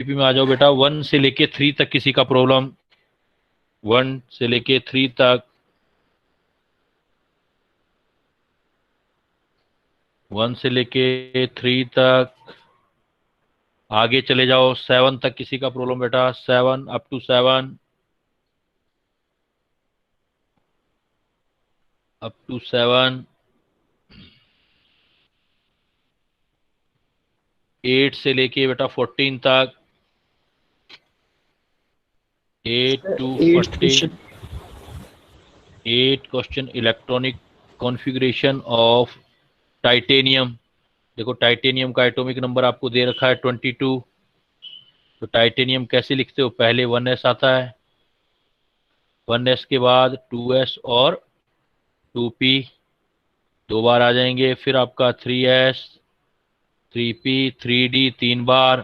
में आ जाओ बेटा। 1 से लेके 3 तक किसी का प्रॉब्लम? 1 से लेके 3 तक, 1 से लेके 3 तक। आगे चले जाओ 7 तक किसी का प्रॉब्लम बेटा? 7 अप टू 7, अप टू 7। 8 से लेके बेटा 14 तक, 8 to 8th 14। Question. 8 question, electronic configuration of titanium. देखो टाइटेनियम का एटॉमिक नंबर आपको दे रखा है 22। तो टाइटेनियम कैसे लिखते हो? पहले 1s आता है, 1s के बाद 2s और 2p, 2 बार आ जाएंगे। फिर आपका 3s, 3p, 3d 3 बार।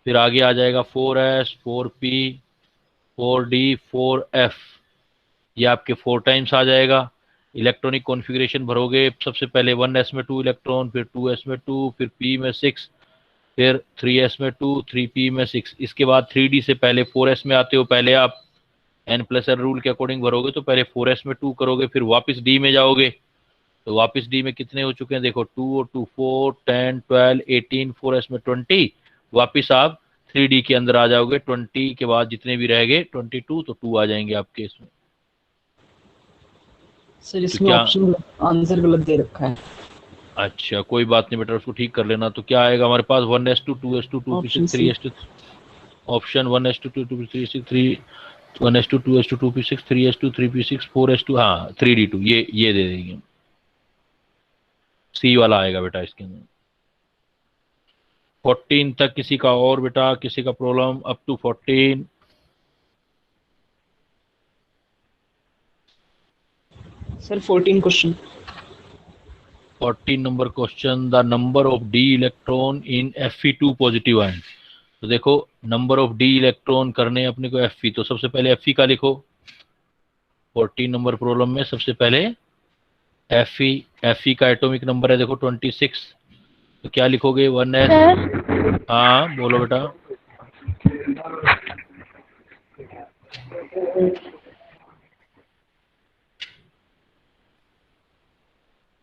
फिर आगे आ जाएगा 4s, 4p, 4d, 4f। ये आपके 4 टाइम्स आ जाएगा। इलेक्ट्रॉनिक कॉन्फ़िगरेशन भरोगे, सबसे पहले 1s में 2 इलेक्ट्रॉन, फिर 2s में 2, फिर p में 6, फिर 3s में 2, 3p में 6। इसके बाद 3d से पहले 4s में आते हो। पहले आप n+l रूल के अकॉर्डिंग भरोगे तो पहले 4s में 2 करोगे, फिर वापस d में जाओगे। तो वापस d में कितने हो चुके हैं देखो, 2 और 2 4, 10, 12, 18, 4s में 20। वापस आप 3d के अंदर आ जाओगे। 20 के बाद जितने भी रह गए 22, तो 2 आ जाएंगे आपके इसमें। सर तो इसमें क्या? ऑप्शन आंसर गलत दे रखा है। अच्छा कोई बात नहीं बेटा, उसको ठीक कर लेना। तो क्या आएगा हमारे पास? 1s2, 2s2, 2p6, option C. 3s2। Option 1s2, 2p, 3s2, 3, 1s2, 2s2, 2p6, 3s2, 3p6, 4s2, हाँ 3d2, ये दे देंगे। सी वाला आएगा बेटा इसके अंदर। 14 तक किसी का और बेटा, किसी का problem up to 14? Sir 14 question. 14 number question, the number of D electron in Fe2 positive ion. तो देखो नंबर ऑफ डी इलेक्ट्रॉन करने अपने को Fe, तो सबसे पहले Fe का लिखो। 14 नंबर प्रॉब्लम में सबसे पहले Fe का एटॉमिक नंबर है देखो 26। तो क्या लिखोगे? 1s। सर हाँ बोलो बेटा।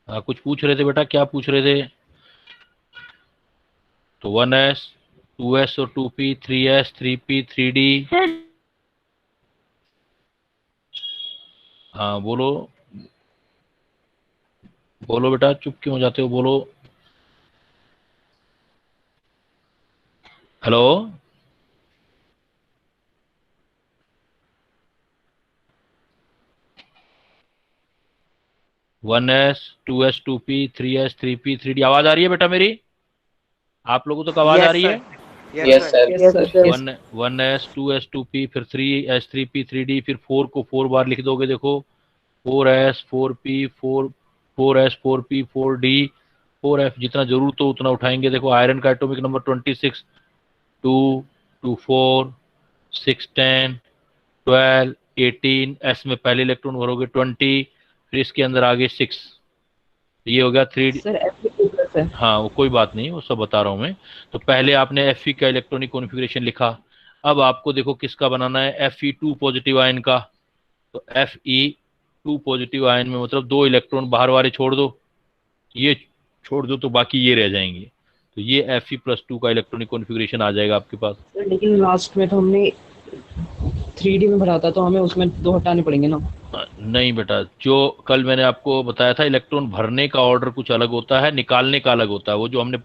हाँ कुछ पूछ रहे थे बेटा, क्या पूछ रहे थे? तो 1s, 2s और 2p, 3s, 3p, 3d। Sir हाँ बोलो, बोलो बेटा, चुप क्यों हो जाते हो? बोलो। Hello. 1s, 2s, 2p, 3s, 3p, 3d। आवाज आ रही है बेटा मेरी? आप लोगों तक आवाज आ यस रही सर, है? Yes sir. Yes sir. 1s, 2s, 2p, फिर 3s, 3p, 3d, फिर 4 को 4 बार लिख दोगे देखो। 4s, 4p, 4, 4s, 4p, 4d, 4f। जितना जरूरत हो उतना उठाएंगे। देखो आयरन का एटॉमिक नंबर 26, 2, 2 4, 6 10, 12, 18। एस में पहले इलेक्ट्रॉन भरोगे 20, फिर इसके अंदर आगे 6। ये हो गया 3। सर Fe2 प्लस है। हाँ वो कोई बात नहीं, वो सब बता रहा हूँ मैं। तो पहले आपने Fe का इलेक्ट्रॉनिक कॉन्फ़िगरेशन लिखा। अब आपको देखो किसका बनाना है? Fe2 पॉजिटिव आयन का। तो Fe2 पॉजिटिव आयन में मतलब 2 इलेक्ट्रॉन बाहर वाले छोड़ दो, ये छोड़ दो, तो बाकी ये रह जाएंगे। तो ये Fe+2 का इलेक्ट्रॉनिक कॉन्फ़िगरेशन आ जाएगा आपके पास। सर लेकिन लास्ट में तो हमने 3D में भरा था, तो हमें उसमें 2 हटाने पड़ेंगे ना। नहीं बेटा, जो कल मैंने आपको बताया था, इलेक्ट्रॉन भरने का ऑर्डर कुछ अलग होता है, निकालने का अलग होता है। वो जो हमने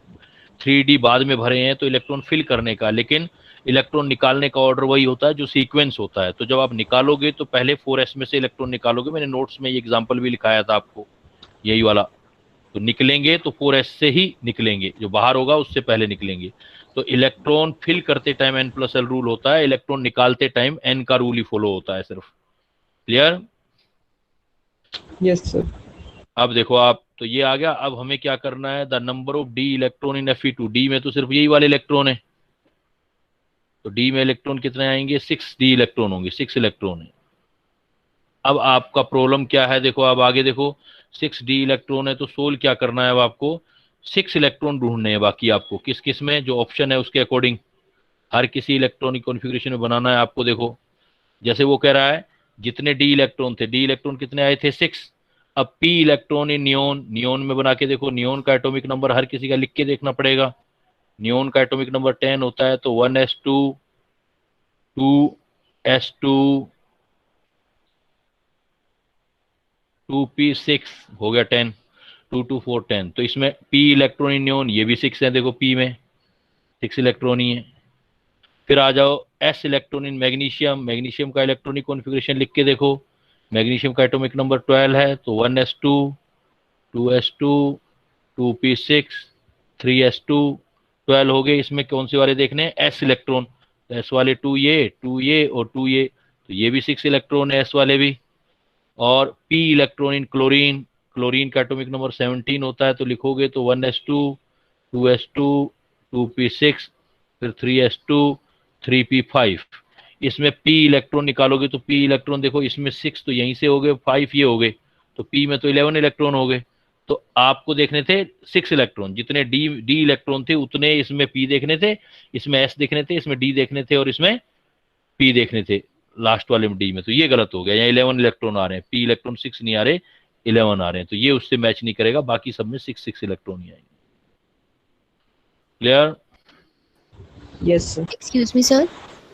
3D बाद में भरे हैं तो इलेक्ट्रॉन फिल करने का, लेकिन इलेक्ट्रॉन निकालने का ऑर्डर वही होता है जो सीक्वेंस होता है। तो जब आप निकालोगे तो पहले 4s में से इलेक्ट्रॉन निकालोगे। मैंने नोट्स में ये एग्जाम्पल भी लिखाया था आपको, यही वाला। तो निकलेंगे तो 4s से ही निकलेंगे, जो बाहर होगा उससे पहले निकलेंगे। तो इलेक्ट्रॉन फिल करते टाइम n+l रूल होता है, इलेक्ट्रॉन निकालते टाइम n का रूल ही फॉलो होता है सिर्फ। क्लियर? Yes sir. अब देखो आप, तो ये आ गया। अब हमें क्या करना है? The number of D electron in Fe2। D में तो सिर्फ यही वाले इलेक्ट्रॉन है, तो डी में इलेक्ट्रॉन कितने आएंगे? 6d इलेक्ट्रॉन होंगे, 6 इलेक्ट्रॉन है। अब आपका प्रॉब्लम क्या है? देखो अब आगे देखो, 6d इलेक्ट्रॉन है तो सोल्व क्या करना है? अब आपको 6 इलेक्ट्रॉन ढूंढने हैं बाकी आपको, किस किस में जो ऑप्शन है उसके अकॉर्डिंग। हर किसी इलेक्ट्रॉनिक कॉन्फ़िगरेशन में बनाना है आपको। देखो जैसे वो कह रहा है जितने डी इलेक्ट्रॉन थे, डी इलेक्ट्रॉन कितने आए थे 6। अब P electron in neon, neon में बना के देखो, नियोन का एटॉमिक नंबर हर किसी का लिख के देखना पड़ेगा। नियोन का एटॉमिक नंबर 10 होता है, तो 1s2 2s2 2p6 हो गया 10, 2 2 4 10। तो इसमें पी इलेक्ट्रॉन इन नियोन, ये भी 6 है, देखो पी में 6 इलेक्ट्रॉन ही है। फिर आ जाओ S electron in magnesium, magnesium का इलेक्ट्रॉनिक कॉन्फ़िगरेशन लिख के देखो, मैग्नीशियम का एटॉमिक नंबर 12 है, तो 1s2 2s2 2p6 3s2 12 हो गए। इसमें कौन से वाले देखने हैं, एस इलेक्ट्रॉन, तो एस वाले 2 ये और 2 ये, तो ये भी 6 इलेक्ट्रॉन है एस वाले भी। और P electron in chlorine, chlorine का एटॉमिक नंबर 17 होता है, तो लिखोगे तो 1s2 2s2 2p6 फिर 3s2 3p5। इसमें पी इलेक्ट्रॉन निकालोगे तो पी इलेक्ट्रॉन देखो इसमें 6 तो यहीं से हो गए, 5 ये हो गए, तो पी में तो 11 इलेक्ट्रॉन हो गए। तो आपको देखने थे 6 इलेक्ट्रॉन, जितने डी डी इलेक्ट्रॉन थे उतने इसमें पी देखने थे, इसमें एस देखने थे, इसमें डी देखने थे और इसमें पी देखने थे लास्ट वाले में डी में। तो ये गलत हो गया, यहाँ 11 इलेक्ट्रॉन आ रहे हैं, पी इलेक्ट्रॉन 6 नहीं आ रहे, 11 आ रहे हैं, तो ये उससे मैच नहीं करेगा, बाकी सब में 6 इलेक्ट्रॉन ही आएंगे। Clear? Yes sir. Excuse me sir.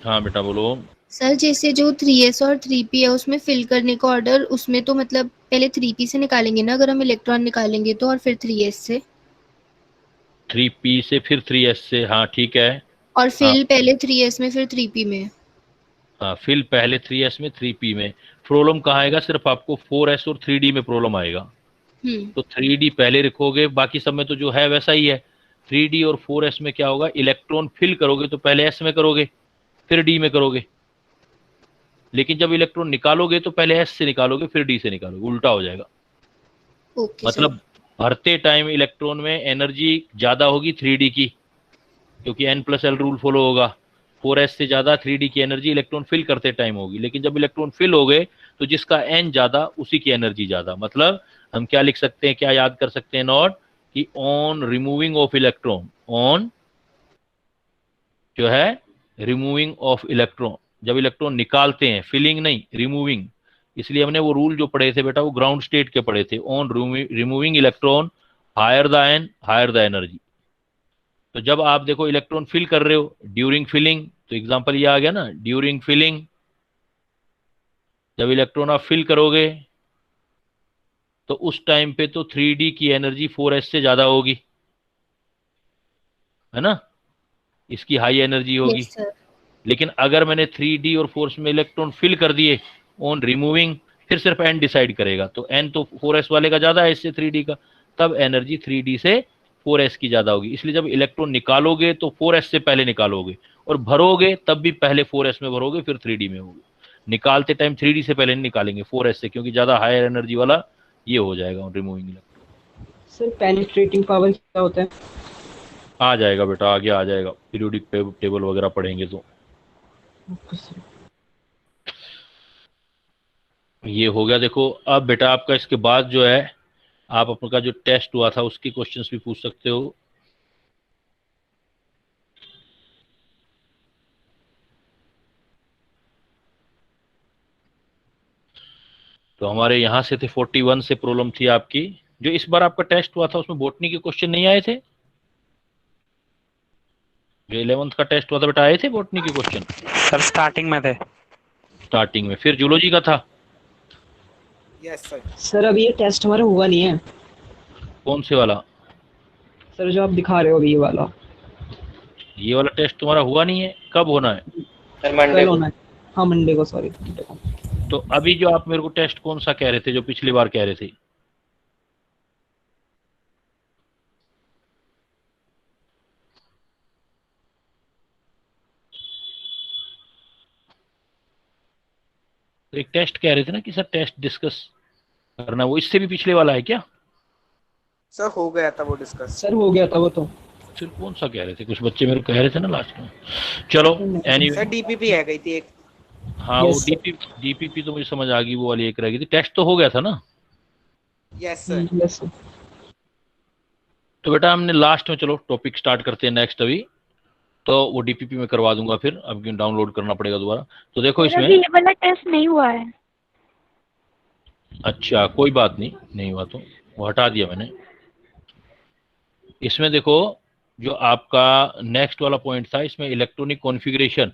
हाँ बेटा बोलो। सर जैसे जो 3s और 3p है उसमें फिल करने का ऑर्डर, उसमें तो मतलब पहले 3p से निकालेंगे ना अगर हम इलेक्ट्रॉन निकालेंगे तो, और फिर 3s से। 3p से फिर 3s से, हाँ ठीक है। और हाँ फिल पहले 3s में फिर 3p में। हाँ, फिल पहले 3s में 3p में। प्रॉब्लम कहाँ आएगा, सिर्फ आपको 4s और 3d में प्रॉब्लम आएगा। तो 3d पहले रखोगे, बाकी सब में तो जो है वैसा ही है। 3d और 4s में क्या होगा, इलेक्ट्रॉन फिल करोगे तो पहले s में करोगे फिर d में करोगे, लेकिन जब इलेक्ट्रॉन निकालोगे तो पहले s से निकालोगे फिर d से निकालोगे, उल्टा हो जाएगा। ओके मतलब भरते टाइम इलेक्ट्रॉन में एनर्जी ज्यादा होगी 3d की, क्योंकि n+l रूल फॉलो होगा। 4s से ज्यादा 3d की एनर्जी इलेक्ट्रॉन फिल करते टाइम होगी, लेकिन जब इलेक्ट्रॉन फिल हो गए तो जिसका n ज्यादा उसी की एनर्जी ज्यादा। मतलब हम क्या लिख सकते हैं, क्या याद कर सकते हैं नोट, कि on removing of electron, on जो है रिमूविंग ऑफ इलेक्ट्रॉन, जब इलेक्ट्रॉन निकालते हैं, फिलिंग नहीं रिमूविंग, इसलिए हमने वो रूल जो पढ़े थे बेटा वो ग्राउंड स्टेट के पढ़े थे, on removing electron higher the एन हायर द एनर्जी। तो जब आप देखो इलेक्ट्रॉन फिल कर रहे हो ड्यूरिंग फिलिंग, तो एग्जांपल ये आ गया ना, ड्यूरिंग फिलिंग जब इलेक्ट्रॉन आप फिल करोगे तो उस टाइम पे तो 3d की एनर्जी 4s से ज्यादा होगी, है ना, इसकी हाई एनर्जी होगी। Yes sir. लेकिन अगर मैंने 3d और 4s में इलेक्ट्रॉन फिल कर दिए ऑन रिमूविंग, फिर सिर्फ n डिसाइड करेगा, तो n तो 4s वाले का ज्यादा है इससे 3d का, तब एनर्जी 3d से 4s की ज्यादा होगी। इसलिए जब इलेक्ट्रॉन निकालोगे तो 4s से पहले निकालोगे, और भरोगे तब भी पहले 4s में भरोगे फिर 3d में होगे। निकालते टाइम 3d से पहले नहीं निकालेंगे 4s से, क्योंकि ज्यादा हायर एनर्जी वाला ये हो जाएगा removing electron. Sir penetrating power क्या होता है? आ जाएगा बेटा, आगे आ जाएगा, पीरियोडिक टेबल वगैरह पढ़ेंगे तो। ये हो गया। देखो अब बेटा आपका इसके बाद जो है, आप आपका जो टेस्ट हुआ था उसके क्वेश्चंस भी पूछ सकते हो। तो हमारे यहाँ से थे 41 से प्रॉब्लम थी आपकी। जो इस बार आपका टेस्ट हुआ था उसमें बॉटनी के क्वेश्चन नहीं आए थे, जो 11th का टेस्ट हुआ था बेटा, आए थे बॉटनी के क्वेश्चन? सर स्टार्टिंग में थे। स्टार्टिंग में। फिर जूलॉजी का था? Yes sir. सर अभी ये टेस्ट हमारा हुआ नहीं है कौन से वाला? सर, जो आप दिखा रहे हो अभी ये वाला। ये वाला टेस्ट तुम्हारा हुआ नहीं है, कब होना है? सर मंडे कल को। होना है। हाँ मंडे को, सॉरी। तो अभी जो आप मेरे को टेस्ट कौन सा कह रहे थे जो पिछली बार कह रहे थे? तो एक टेस्ट कह रहे थे ना कि सर टेस्ट डिस्कस करना, वो इससे भी पिछले वाला है क्या? सर हो गया था वो डिस्कस। सर हो गया था वो तो। फिर कौन सा कह रहे थे, कुछ बच्चे मेरे को कह रहे थे ना लास्ट में। चलो एनीवे। सर डीपीपी है गई थी एक। हाँ वो Yes, sir. डीपीपी तो मुझे समझ आ गई, वो वाली एक रह गई थी। टेस्ट तो हो गया था ना? Yes sir. Yes sir. तो बेटा हमने लास्ट में, चलो टॉपिक स्टार्ट करते हैं नेक्स्ट अभी। तो वो डीपीपी में करवा दूंगा, फिर अब डाउनलोड करना पड़ेगा दोबारा। तो देखो सर इसमें, अभी ये वाला टेस्ट नहीं हुआ है। अच्छा कोई बात नहीं, नहीं हुआ तो वो हटा दिया मैंने। इसमें देखो जो आपका नेक्स्ट वाला पॉइंट था, इसमें इलेक्ट्रॉनिक कॉन्फ़िगरेशन,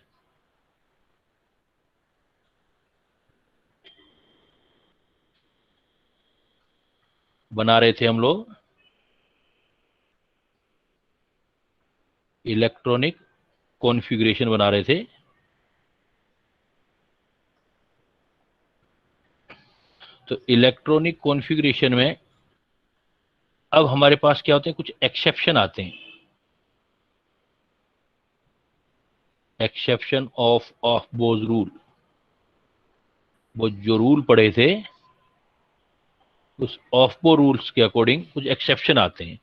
बना रहे थे हम लोग इलेक्ट्रॉनिक कॉन्फ़िगरेशन बना रहे थे। तो इलेक्ट्रॉनिक कॉन्फ़िगरेशन में अब हमारे पास क्या होते हैं, कुछ एक्सेप्शन आते हैं। एक्सेप्शन ऑफ बोज रूल, वो जो रूल पढ़े थे उस ऑफबो रूल्स के अकॉर्डिंग कुछ एक्सेप्शन आते हैं।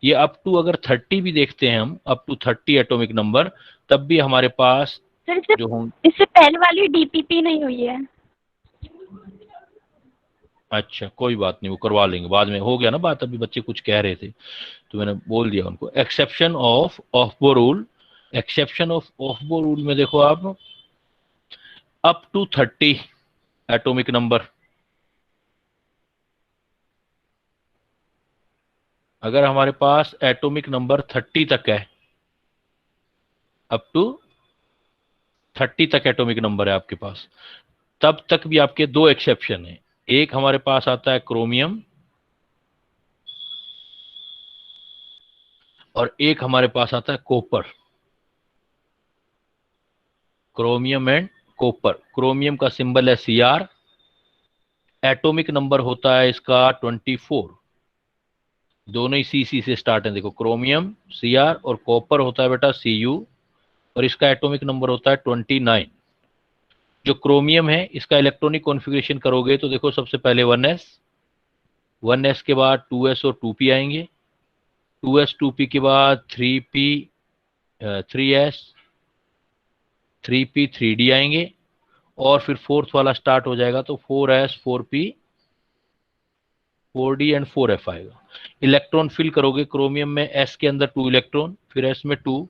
ये अप टू अगर 30 भी देखते हैं हम, अप टू 30 एटॉमिक नंबर, तब भी हमारे पास सर जो हों। इससे पहले वाली डीपीपी नहीं हुई है। अच्छा कोई बात नहीं, वो करवा लेंगे बाद में, हो गया ना बात, अभी बच्चे कुछ कह रहे थे तो मैंने बोल दिया उनको। Exception of Aufbau rule, exception of Aufbau rule में देखो आप, अप टू 30 एटॉमिक नंबर, अगर हमारे पास एटॉमिक नंबर 30 तक है, अप टू 30 तक एटॉमिक नंबर है आपके पास, तब तक भी आपके दो एक्सेप्शन हैं। एक हमारे पास आता है क्रोमियम, और एक हमारे पास आता है copper. Chromium and copper, chromium का सिंबल है Cr, एटॉमिक नंबर होता है इसका 24, दोनों ही Cc से स्टार्ट है। देखो क्रोमियम Cr और कॉपर होता है बेटा Cu, और इसका एटॉमिक नंबर होता है 29। जो क्रोमियम है इसका इलेक्ट्रॉनिक कॉन्फ़िगरेशन करोगे तो देखो सबसे पहले 1s, 1s के बाद 2s और 2p आएंगे, 2s 2p के बाद 3p 3s 3p 3d आएंगे, और फिर फोर्थ वाला स्टार्ट हो जाएगा तो 4s 4p 4d and 4f आएगा। इलेक्ट्रॉन फिल करोगे क्रोमियम में, s के अंदर 2 इलेक्ट्रॉन, फिर s में 2,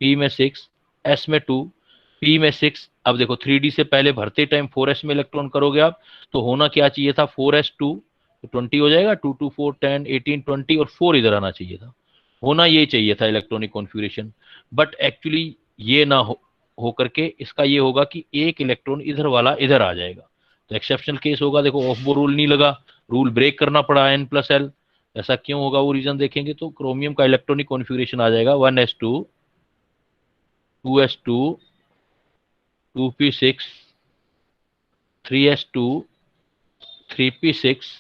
p में 6, s में 2, p में 6। अब देखो 3d से पहले भरते टाइम 4s में इलेक्ट्रॉन करोगे आप, तो होना क्या चाहिए था, 4s2 तो 20 हो जाएगा, 2 2 4 10 18 20, और 4 इधर आना चाहिए था, होना ये चाहिए था इलेक्ट्रॉनिक कॉन्फ़िगरेशन। बट एक्चुअली ये ना हो करके इसका ये होगा कि एक इलेक्ट्रॉन इधर वाला इधर आ जाएगा, तो एक्सेप्शनल केस होगा। देखो ऑफ बो रूल नहीं लगा, रूल ब्रेक करना पड़ा n+l। ऐसा क्यों होगा, वो रीजन देखेंगे तो क्रोमियम का इलेक्ट्रॉनिक कॉन्फ़िगरेशन आ जाएगा 1s2 2s2 2p6 3s2 3p6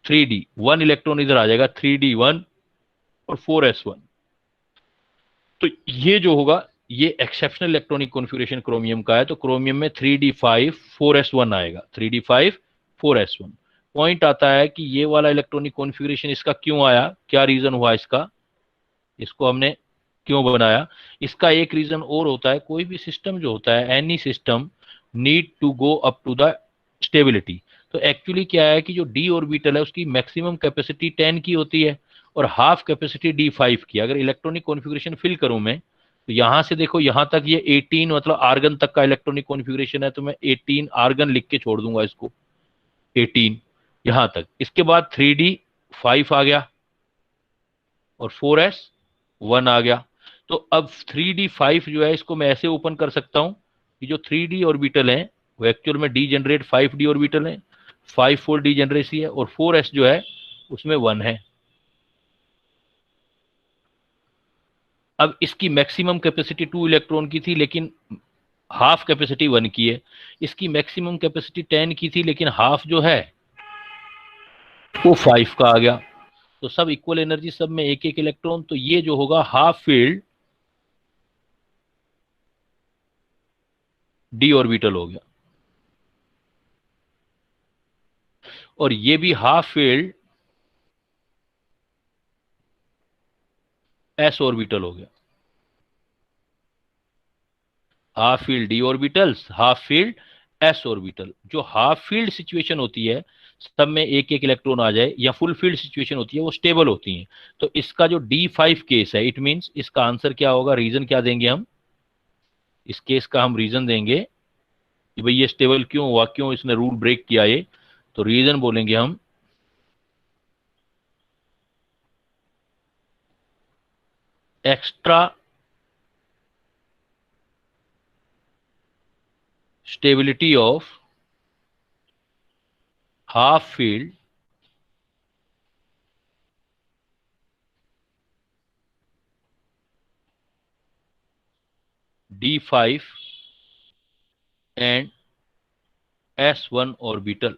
3d, 1 electron इधर आ जाएगा 3d1 और 4s1। तो ये जो होगा ये एक्सेप्शनल इलेक्ट्रॉनिक कॉन्फ़िगरेशन क्रोमियम का है। तो क्रोमियम में 3d5 4s1 आएगा, 3d5 4s1। पॉइंट आता है कि ये वाला इलेक्ट्रॉनिक कॉन्फ़िगरेशन इसका क्यों आया, क्या रीजन हुआ इसका, इसको हमने क्यों बनाया। इसका एक रीजन और होता है, कोई भी सिस्टम जो होता है, any system need to go up to the stability. तो एक्चुअली क्या है कि जो डी ऑर्बिटल है उसकी मैक्सिमम कैपेसिटी 10 की होती है और हाफ कैपेसिटी d5 की। अगर इलेक्ट्रॉनिक कॉन्फ़िगरेशन फिल करूं मैं, तो यहां से देखो यहां तक ये 18 मतलब आर्गन तक का इलेक्ट्रॉनिक कॉन्फ़िगरेशन है, तो मैं 18 आर्गन लिख के छोड़ दूंगा इसको, 18 यहां तक। इसके बाद 3d5 आ गया और 4s1 आ गया। तो अब 3d5 जो है इसको मैं ऐसे ओपन कर सकता हूं कि जो 3d ऑर्बिटल है वो एक्चुअल में डी जनरेट 5d ऑर्बिटल है, 5 4 डी जनरेसी है, और 4s जो है उसमें 1 है। अब इसकी मैक्सिमम कैपेसिटी 2 इलेक्ट्रॉन की थी लेकिन हाफ कैपेसिटी 1 की है, इसकी मैक्सिमम कैपेसिटी 10 की थी लेकिन हाफ जो है वो 5 का आ गया। तो सब इक्वल एनर्जी, सब में एक एक इलेक्ट्रॉन, तो ये जो होगा हाफ फील्ड डी ऑर्बिटल हो गया, और ये भी हाफ फील्ड एस ऑर्बिटल हो गया। Half field D orbitals, half field S orbital. जो हाफ फील्ड सिचुएशन होती है, सब में एक एक इलेक्ट्रॉन आ जाए, या फुल फील्ड सिचुएशन होती है, वो स्टेबल होती हैं। तो इसका जो D5 केस है, इट मींस इसका आंसर क्या होगा, रीजन क्या देंगे हम, इस केस का हम रीजन देंगे कि भाई ये स्टेबल क्यों हुआ, क्यों इसने रूल ब्रेक किया ये। तो रीजन बोलेंगे हम extra stability of half filled D5 and S1 orbital.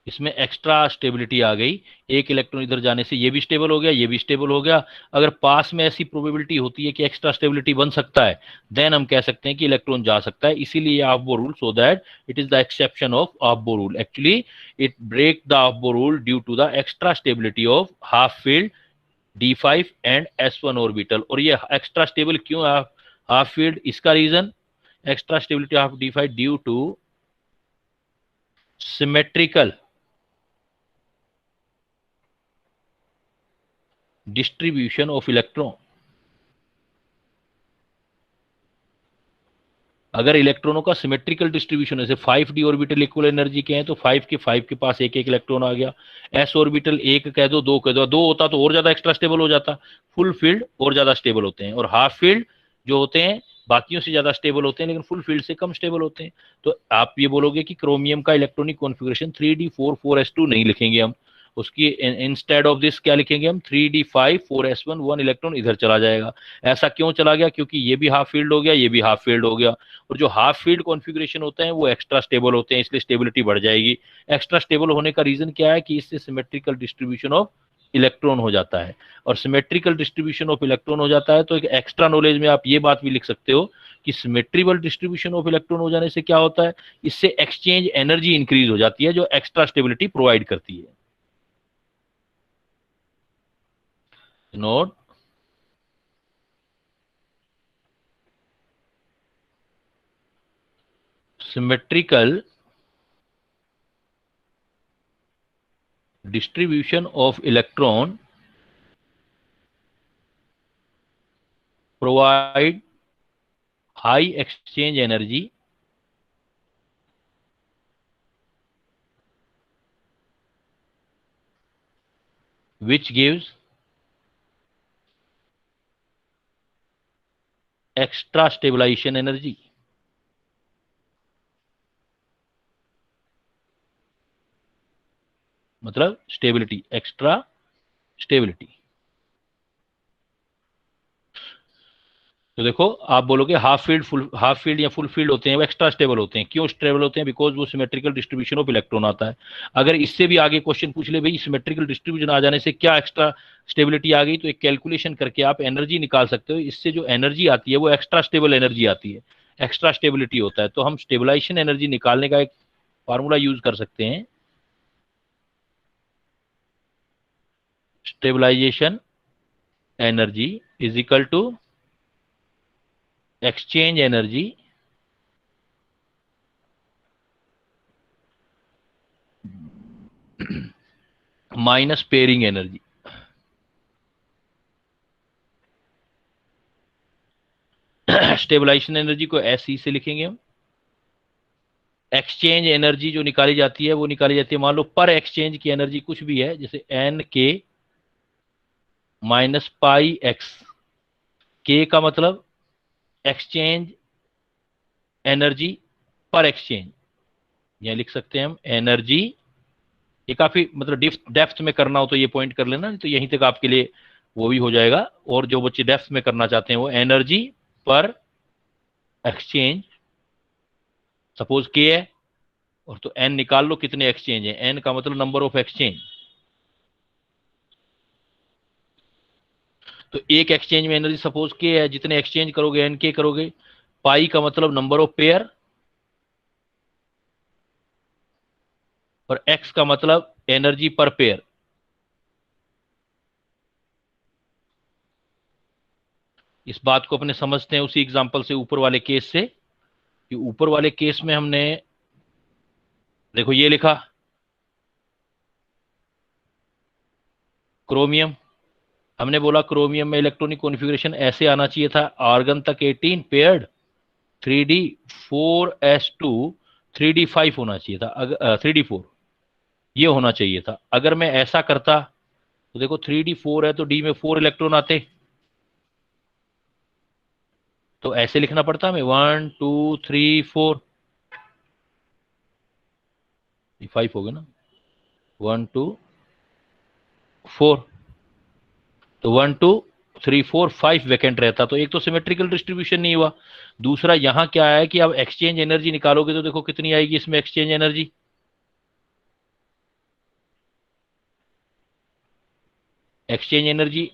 इसमें एक्स्ट्रा स्टेबिलिटी आ गई, एक इलेक्ट्रॉन इधर जाने से ये भी स्टेबल हो गया, ये भी स्टेबल हो गया। अगर पास में ऐसी प्रोबेबिलिटी होती है कि एक्स्ट्रा स्टेबिलिटी बन सकता है, देन हम कह सकते हैं कि इलेक्ट्रॉन जा सकता है। इसीलिए Aufbau rule, so that it is the exception of Aufbau rule. Actually it break the Aufbau rule due to the extra stability of half filled D5 and S1 orbital. और ये एक्स्ट्रा स्टेबल क्यों है half filled, इसका reason extra stability of D5 due to symmetrical distribution of electron. अगर इलेक्ट्रॉनों का symmetrical distribution है, जैसे 5d ऑर्बिटल इक्वल एनर्जी के हैं, तो 5 के पास एक एक इलेक्ट्रॉन आ गया। s ऑर्बिटल 1 कह दो, 2 कह दो, 2 होता तो और ज्यादा एक्स्ट्रा स्टेबल हो जाता। फुल फील्ड और ज्यादा स्टेबल होते हैं, और हाफ फील्ड जो होते हैं बाकियों से ज्यादा स्टेबल होते हैं, लेकिन फुल फील्ड से कम स्टेबल होते हैं। तो आप ये बोलोगे कि क्रोमियम का इलेक्ट्रॉनिक कॉन्फ़िगरेशन 3d4 4s2 नहीं लिखेंगे हम, उसकी इंस्टेड ऑफ दिस क्या लिखेंगे हम, 3d5 4s1, 1 इलेक्ट्रॉन इधर चला जाएगा। ऐसा क्यों चला गया, क्योंकि ये भी हाफ फील्ड हो गया, ये भी हाफ फील्ड हो गया। और जो हाफ फील्ड कॉन्फ़िगरेशन होते हैं वो एक्स्ट्रा स्टेबल होते हैं, इसलिए स्टेबिलिटी बढ़ जाएगी। एक्स्ट्रा स्टेबल होने का रीजन क्या है कि इससे सिमेट्रिकल डिस्ट्रीब्यूशन ऑफ इलेक्ट्रॉन हो जाता है। और सिमेट्रिकल डिस्ट्रीब्यूशन ऑफ इलेक्ट्रॉन हो जाता है तो एक एक्स्ट्रा नॉलेज में आप ये बात भी लिख सकते हो कि सिमेट्रिकल डिस्ट्रीब्यूशन ऑफ इलेक्ट्रॉन हो जाने से क्या होता है, इससे एक्सचेंज एनर्जी इंक्रीज हो जाती है, जो एक्स्ट्रा स्टेबिलिटी प्रोवाइड करती है। Note, symmetrical distribution of electron provide high exchange energy which gives extra stabilization energy। मतलब स्टेबिलिटी, एक्स्ट्रा स्टेबिलिटी। तो देखो आप बोलोगे हाफ फील्ड या फुल फील्ड होते हैं वो एक्स्ट्रा स्टेबल होते हैं। क्यों स्टेबल होते हैं, बिकॉज वो सिमेट्रिकल डिस्ट्रीब्यूशन ऑफ इलेक्ट्रॉन आता है। अगर इससे भी आगे क्वेश्चन पूछ ले भाई सिमेट्रिकल डिस्ट्रीब्यूशन आ जाने से क्या एक्स्ट्रा स्टेबिलिटी आ गई, तो एक कैलकुलेशन करके आप एनर्जी निकाल सकते हो। इससे जो एनर्जी आती है वो एक्स्ट्रा स्टेबल एनर्जी आती है, एक्स्ट्रा स्टेबिलिटी होता है। तो हम स्टेबलाइजेशन एनर्जी निकालने का एक फार्मूला यूज कर सकते हैं, stabilization energy is equal to exchange energy minus pairing energy. Stabilization energy को SE से लिखेंगे हम। एक्सचेंज एनर्जी जो निकाली जाती है वो निकाली जाती है, मान लो पर एक्सचेंज की एनर्जी कुछ भी है, जैसे NK minus pi x. K का मतलब एक्सचेंज एनर्जी पर एक्सचेंज, या लिख सकते हैं हम एनर्जी। ये काफी मतलब डेप्थ में करना हो तो ये पॉइंट कर लेना, तो यहीं तक आपके लिए वो भी हो जाएगा। और जो बच्चे डेप्थ में करना चाहते हैं वो एनर्जी पर एक्सचेंज, सपोज K है और तो N निकाल लो कितने एक्सचेंज है, N का मतलब नंबर ऑफ एक्सचेंज। तो एक एक्सचेंज में एनर्जी सपोज K है, जितने एक्सचेंज करोगे NK करोगे। पाई का मतलब नंबर ऑफ पेयर, और X का मतलब एनर्जी पर पेयर। इस बात को अपने समझते हैं उसी एग्जांपल से, ऊपर वाले केस से, कि ऊपर वाले केस में हमने देखो ये लिखा क्रोमियम, हमने बोला क्रोमियम में इलेक्ट्रॉनिक कॉन्फ़िगरेशन ऐसे आना चाहिए था, आर्गन तक 18 पेयर्ड 3d 4s2 3d5 होना चाहिए था, 3d4 ये होना चाहिए था। अगर मैं ऐसा करता तो देखो 3d4 है तो d में 4 इलेक्ट्रॉन आते, तो ऐसे लिखना पड़ता हमें 1 2 3 4, 5 हो गया ना, 1 2 4, तो 1 2 3 4 5 वैकेंट रहता, तो एक तो सिमेट्रिकल डिस्ट्रीब्यूशन नहीं हुआ। दूसरा यहां क्या है कि अब एक्सचेंज एनर्जी निकालोगे तो देखो कितनी आएगी इसमें एक्सचेंज एनर्जी, एक्सचेंज एनर्जी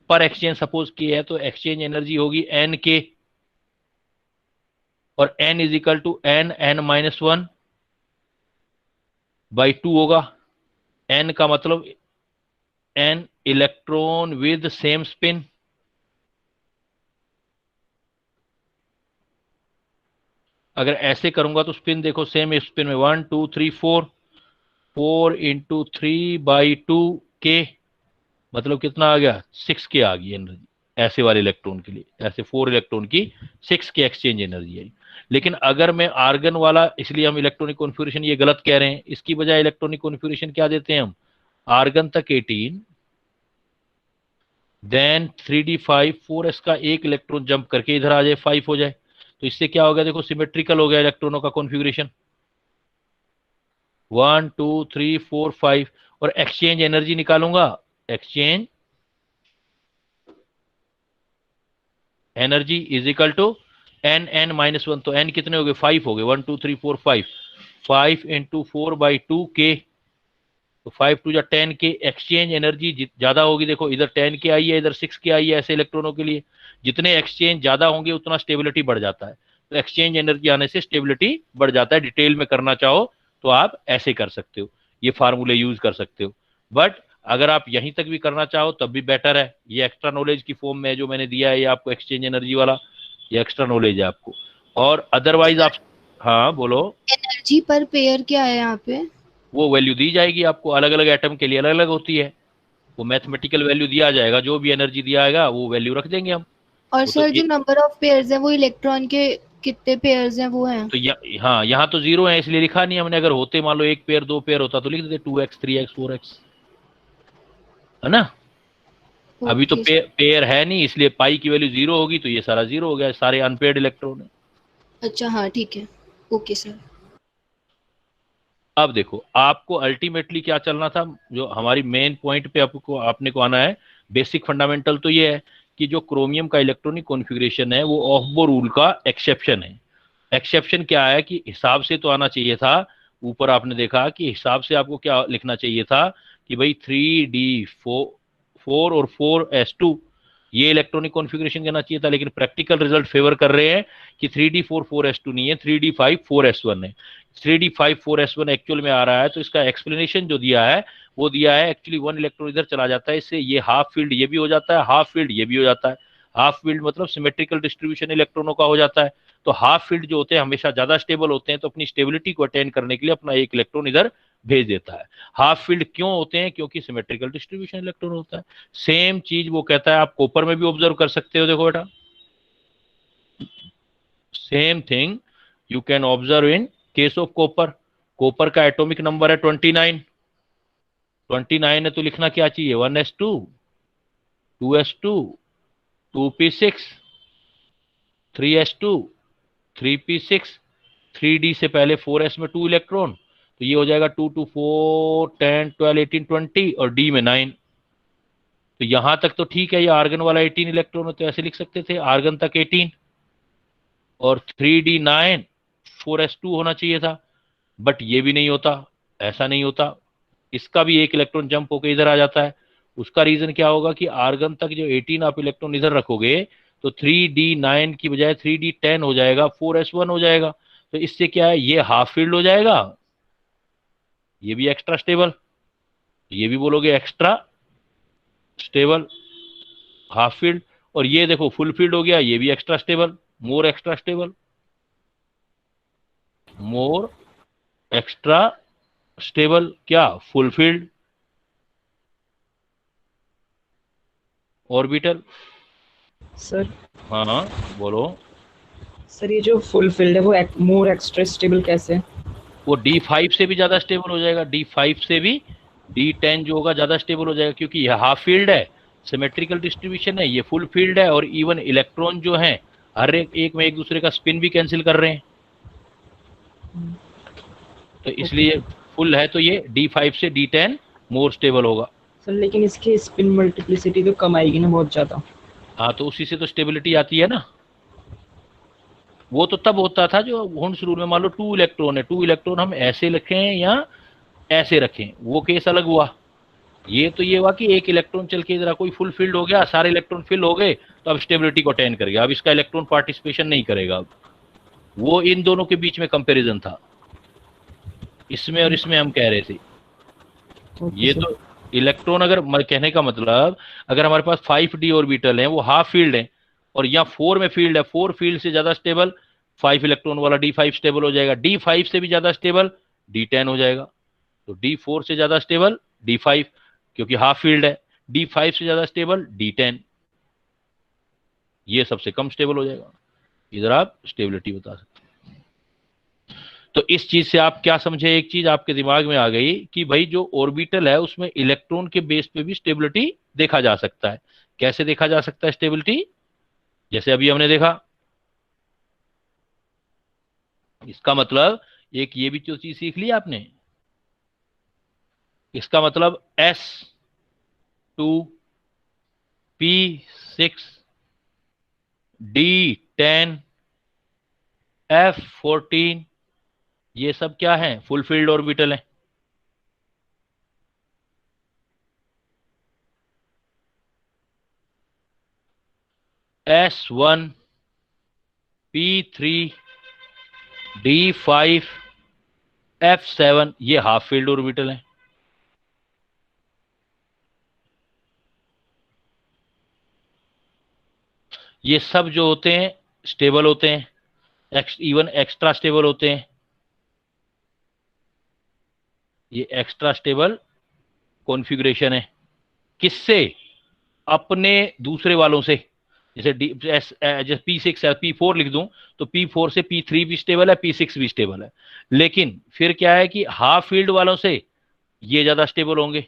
पर एक्सचेंज सपोज की है तो एक्सचेंज एनर्जी होगी एन के, और n is equal to n -1/2 होगा। n का मतलब n electron with same spin, अगर ऐसे करूंगा तो स्पिन देखो सेम स्पिन में 1 2 3 4, 4 इंटू 3/2 के, मतलब कितना आ गया 6 के आ गई एनर्जी ऐसे वाले इलेक्ट्रॉन के लिए, ऐसे 4 इलेक्ट्रॉन की 6 के एक्सचेंज एनर्जी है। लेकिन अगर मैं आर्गन वाला, इसलिए हम इलेक्ट्रॉनिक कॉन्फ़िगरेशन ये गलत कह रहे हैं, इसकी बजाय इलेक्ट्रॉनिक कॉन्फ़िगरेशन क्या देते हैं हम, आर्गन तक 18 देन 3d5 4s का एक इलेक्ट्रॉन जंप करके इधर आ जाए 5 हो जाए, तो इससे क्या हो गया देखो सिमेट्रिकल हो गया इलेक्ट्रॉनों का कॉन्फ़िगरेशन 1 2 3 4 5। और एक्सचेंज एनर्जी निकालूंगा, exchange energy is equal to n तो n कितने हो गए 5 हो गए, 1 2 3 4 5, 5 इंटू 4/2 के, तो 5 टू जा 10 के, एक्सचेंज एनर्जी ज्यादा होगी, देखो इधर 10 के आई है इधर 6 के आई है ऐसे इलेक्ट्रॉनों के लिए, जितने एक्सचेंज ज्यादा होंगे उतना स्टेबिलिटी बढ़ जाता है, तो एक्सचेंज एनर्जी आने से स्टेबिलिटी बढ़ जाता है। डिटेल में करना चाहो तो आप ऐसे कर सकते हो, ये फार्मूले यूज कर सकते हो, बट अगर आप यहीं तक भी करना चाहो तब भी बेटर है। ये एक्स्ट्रा नॉलेज की फॉर्म में जो मैंने दिया है ये आपको एक्सचेंज एनर्जी वाला, ये एक्स्ट्रा नॉलेज है आपको, और अदरवाइज आप, हाँ बोलो, एनर्जी पर पेयर क्या है यहाँ पे? वो वैल्यू दी जाएगी आपको, अलग अलग एटम के लिए अलग अलग होती है, वो मैथमेटिकल वैल्यू दिया जाएगा, जो भी एनर्जी दिया आएगा वो वैल्यू रख देंगे हम। और वो तो सर जो नंबर ऑफ पेयर्स है वो इलेक्ट्रॉन के कितने पेयर्स हैं वो हैं? तो हाँ यहाँ तो 0 है इसलिए लिखा नहीं हमने, अगर होते मान लो 1 पेयर 2 पेयर होता तो लिख देते 2x 3x 4x, है ना। अभी तो ओके पेयर है नहीं इसलिए पाई की वैल्यू 0 होगी, तो ये सारा 0 हो गया, सारे अनपेयर्ड इलेक्ट्रॉन है। अच्छा हाँ ठीक है, ओके सर। अब देखो आपको अल्टीमेटली क्या चलना था, जो हमारी मेन पॉइंट पे आपको आपने को आना है, बेसिक फंडामेंटल तो ये है कि जो क्रोमियम का इलेक्ट्रॉनिक कॉन्फ़िगरेशन है वो ऑफ-बो रूल का एक्सेप्शन है। एक्सेप्शन क्या है कि हिसाब से तो आना चाहिए था, ऊपर आपने देखा कि हिसाब से आपको क्या लिखना चाहिए था कि भाई 3d4 और 4s2 ये इलेक्ट्रॉनिक कॉन्फ़िगरेशन कहना चाहिए था, लेकिन प्रैक्टिकल रिजल्ट फेवर कर रहे हैं कि 3d4 4s2 नहीं है, 3d5 4s1 है। 3d5 4s1 एक्चुअल में आ रहा है, तो इसका एक्सप्लेनेशन जो दिया है वो दिया है एक्चुअली 1 इलेक्ट्रॉन इधर चला जाता है, इससे ये हाफ फील्ड ये भी हो जाता है, हाफ फील्ड ये भी हो जाता है। हाफ फील्ड मतलब सिमेट्रिकल डिस्ट्रीब्यूशन इलेक्ट्रॉनों का हो जाता है, तो हाफ फील्ड जो होते हैं हमेशा ज्यादा स्टेबल होते हैं, तो अपनी स्टेबिलिटी को अटेन करने के लिए अपना एक इलेक्ट्रॉन इधर भेज देता है। हाफ फील्ड क्यों होते हैं, क्योंकि सिमेट्रिकल डिस्ट्रीब्यूशन इलेक्ट्रॉन होता है। सेम चीज वो कहता है आप कॉपर में भी ऑब्जर्व कर सकते हो, देखो बेटा same thing you can observe in case of copper. Copper का एटॉमिक नंबर है 29, 29 है तो लिखना क्या चाहिए 1s2 2s2 2p6 3s2 3p6, 3d से पहले 4s में 2 इलेक्ट्रॉन, तो ये हो जाएगा 2 2 4 10 12 18 20 और d में 9। तो यहां तक तो ठीक है, ये आर्गन वाला 18 इलेक्ट्रॉन है तो ऐसे लिख सकते थे आर्गन तक 18 और 3d9 4s2 होना चाहिए था, बट ये भी नहीं होता, ऐसा नहीं होता, इसका भी एक इलेक्ट्रॉन जंप होकर इधर आ जाता है। उसका रीजन क्या होगा कि आर्गन तक जो 18 आप इलेक्ट्रॉन इधर रखोगे तो 3d9 की बजाय 3d10 हो जाएगा, 4s1 हो जाएगा, तो इससे क्या है ये हाफ फील्ड हो जाएगा, ये भी एक्स्ट्रा स्टेबल, ये भी बोलोगे एक्स्ट्रा स्टेबल हाफ फील्ड, और ये देखो फुल फील्ड हो गया, ये भी extra stable more extra stable. More extra stable, क्या फुलफिल्ड ऑर्बिटल। सर हाँ बोलो। सर ये जो फुलफिल्ड है वो मोर एक्स्ट्रा स्टेबल कैसे है? वो D5 से भी ज्यादा स्टेबल हो जाएगा, D5 से भी D10 जो होगा ज्यादा स्टेबल हो जाएगा, क्योंकि ये हाफ फील्ड है, सिमेट्रिकल डिस्ट्रीब्यूशन है, ये फुल फील्ड है, और इवन इलेक्ट्रॉन जो हैं हर एक में एक दूसरे का स्पिन भी कैंसिल कर रहे हैं, तो इसलिए फुल है तो ये D5 से D10 मोर स्टेबल होगा। सर लेकिन इसकी स्पिन मल्टीप्लिसिटी तो कम आएगी ना बहुत ज्यादा। हाँ तो उसी से तो स्टेबिलिटी आती है ना। वो तो तब होता था जो हुंस रूल में, मान लो 2 इलेक्ट्रॉन है, 2 इलेक्ट्रॉन हम ऐसे रखें या ऐसे रखें, वो केस अलग हुआ। ये तो ये हुआ कि एक इलेक्ट्रॉन चल के इधर कोई फुल फिल्ड हो गया, सारे इलेक्ट्रॉन फिल हो गए, तो अब स्टेबिलिटी को अटेन कर गया, अब इसका इलेक्ट्रॉन पार्टिसिपेशन नहीं करेगा। अब वो इन दोनों के बीच में कंपैरिजन था, इसमें और इसमें हम कह रहे थे। ये तो इलेक्ट्रॉन, अगर कहने का मतलब अगर हमारे पास 5d ऑर्बिटल है, वो हाफ फील्ड है, और यहाँ 4 में फील्ड है, 4 फील्ड से ज्यादा स्टेबल 5 इलेक्ट्रॉन वाला D5 स्टेबल हो जाएगा, D5 से भी ज्यादा स्टेबल D10 हो जाएगा। तो D4 से ज्यादा स्टेबल D5 क्योंकि हाफ फील्ड है, D5 से ज्यादा स्टेबल D10, ये सबसे कम स्टेबल हो जाएगा। इधर आप स्टेबिलिटी बता सकते हैं। तो इस चीज से आप क्या समझे, एक चीज आपके दिमाग में आ गई कि भाई जो ऑर्बिटल है उसमें इलेक्ट्रॉन के बेस पे भी स्टेबिलिटी देखा जा सकता है। कैसे देखा जा सकता है स्टेबिलिटी? जैसे अभी हमने देखा, इसका मतलब एक ये भी जो चीज सीख ली आपने, इसका मतलब S2 P6 D10 F14 ये सब क्या है? फुलफिल्ड ऑर्बिटल है। S1 P3 D5 F7 ये हाफ फील्ड ऑर्बिटल है। ये सब जो होते हैं स्टेबल होते हैं, इवन एक्स्ट्रा स्टेबल होते हैं। ये एक्स्ट्रा स्टेबल कॉन्फ़िगरेशन है, किससे? अपने दूसरे वालों से। जैसे जैसे P6 है, P4 लिख दूं तो P4 से P3 भी स्टेबल है, P6 भी स्टेबल है, लेकिन फिर क्या है कि हाफ फील्ड वालों से ये ज्यादा स्टेबल होंगे,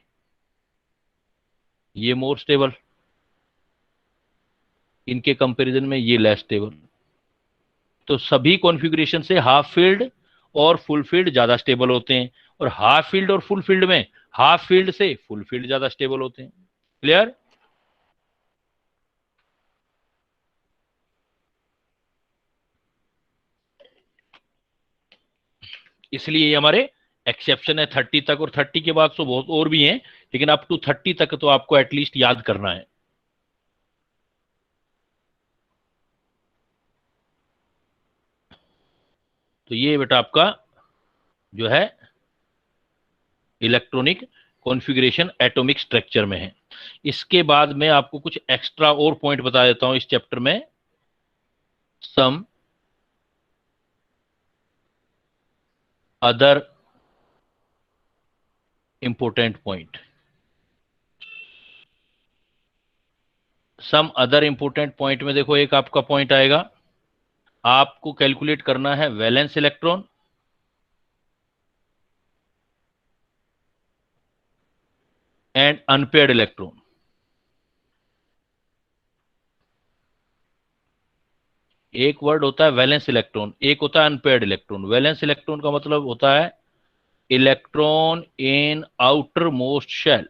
ये मोर स्टेबल, इनके कंपैरिजन में ये लेस स्टेबल। तो सभी कॉन्फ़िगरेशन से हाफ फील्ड और फुल फील्ड ज्यादा स्टेबल होते हैं, और हाफ फील्ड और फुल फील्ड में हाफ फील्ड से फुल फील्ड ज्यादा स्टेबल होते हैं। क्लियर? इसलिए ये हमारे एक्सेप्शन है 30 तक, और 30 के बाद तो बहुत और भी हैं, लेकिन अप टू 30 तक तो आपको एटलीस्ट याद करना है। तो ये बेटा आपका जो है इलेक्ट्रॉनिक कॉन्फ़िगरेशन एटॉमिक स्ट्रक्चर में है। इसके बाद मैं आपको कुछ एक्स्ट्रा और पॉइंट बता देता हूं इस चैप्टर में। Some other important point, some other important point में देखो, एक आपका पॉइंट आएगा, आपको कैलकुलेट करना है valence electron and unpaired electron. एक वर्ड होता है वैलेंस इलेक्ट्रॉन, एक होता है अनपेयर्ड इलेक्ट्रॉन। वैलेंस इलेक्ट्रॉन का मतलब होता है electron in outermost shell.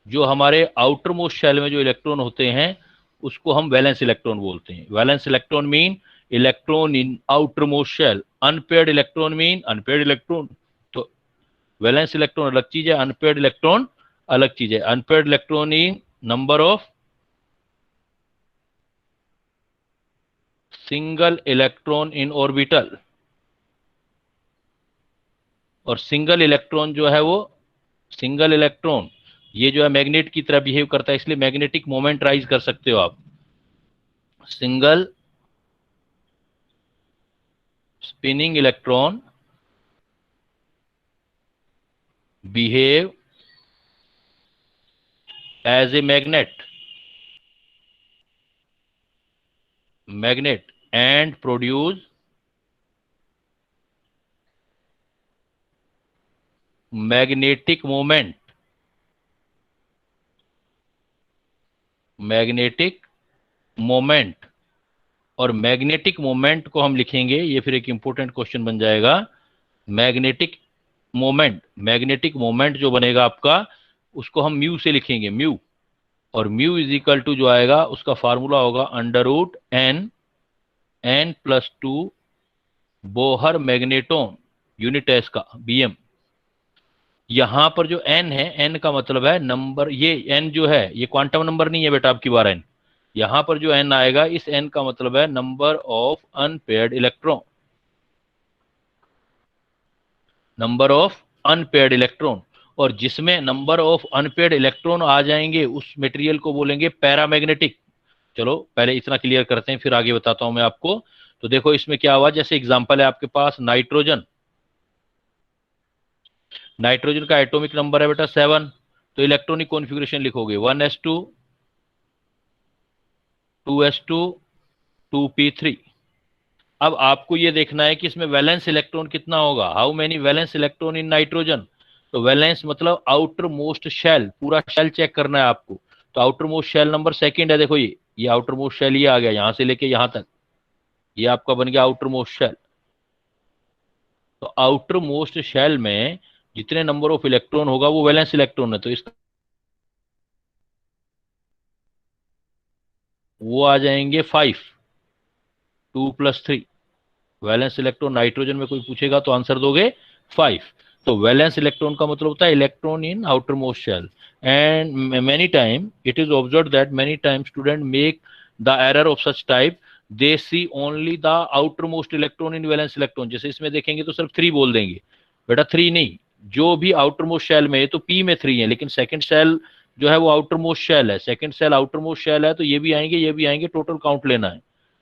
जो हमारे आउटर मोस्ट शेल में जो इलेक्ट्रॉन होते हैं उसको हम वैलेंस इलेक्ट्रॉन बोलते हैं। Valence electron mean electron in outermost shell, unpaired electron mean unpaired electron. तो वैलेंस इलेक्ट्रॉन अलग चीज है, अनपेयर्ड इलेक्ट्रॉन अलग चीज है। Unpaired electron in number of single electron in orbital, और सिंगल इलेक्ट्रॉन जो है वो, सिंगल इलेक्ट्रॉन ये जो है मैग्नेट की तरह बिहेव करता है, इसलिए मैग्नेटिक मोमेंट राइज कर सकते हो आप। single spinning electron behave as a magnet and produce magnetic moment और मैग्नेटिक मोमेंट को हम लिखेंगे, ये फिर एक इंपॉर्टेंट क्वेश्चन बन जाएगा। मैग्नेटिक मोमेंट जो बनेगा आपका, उसको हम म्यू से लिखेंगे, म्यू, और म्यू इज इक्वल टू जो आएगा उसका फार्मूला होगा √n+2 बोहर मैग्नेटोन यूनिट है इसका BM। यहां पर जो n है, n का मतलब है नंबर, ये n जो है ये क्वांटम नंबर नहीं है बेटा आपकी बार n, यहां पर जो n आएगा इस n का मतलब है नंबर ऑफ अनपेयर्ड इलेक्ट्रॉन, और जिसमें नंबर ऑफ अनपेयर्ड इलेक्ट्रॉन आ जाएंगे उस मटेरियल को बोलेंगे पैरामैग्नेटिक। चलो पहले इतना क्लियर करते हैं, फिर आगे बताता हूं मैं आपको। तो देखो इसमें क्या हुआ, जैसे एग्जांपल है आपके पास नाइट्रोजन का एटॉमिक नंबर है बेटा 7, तो इलेक्ट्रॉनिक कॉन्फ़िगरेशन लिखोगे 1s2 2s2 2p3। अब आपको ये देखना है कि इसमें वैलेंस इलेक्ट्रॉन कितना होगा, how many valence electron in nitrogen. तो वैलेंस मतलब आउटर मोस्ट शेल, पूरा शेल चेक करना है आपको। तो आउटर मोस्ट शेल नंबर 2 है, देखो ये आउटर मोस्ट शेल ये आ गया, यहां से लेके यहां तक ये आपका बन गया आउटर मोस्ट शेल। तो आउटर मोस्ट शेल में जितने नंबर ऑफ इलेक्ट्रॉन होगा वो वैलेंस इलेक्ट्रॉन है, तो इसका वो आ जाएंगे 5, 2 + 3 वैलेंस इलेक्ट्रॉन। नाइट्रोजन में कोई पूछेगा तो आंसर दोगे 5। तो वैलेंस इलेक्ट्रॉन का मतलब होता है electron in outermost shell. And many time it is observe that many time student make the error of such type, they see only the outermost electron in valence electron. जैसे इसमें देखेंगे तो सिर्फ 3 बोल देंगे, बेटा 3 नहीं, जो भी आउटर मोस्ट शेल में है, तो पी में 3 है, लेकिन सेकंड शेल जो है वो आउटर मोस्ट शेल है, second shell outermost shell है, तो ये भी आएंगे, टोटल काउंट लेना है,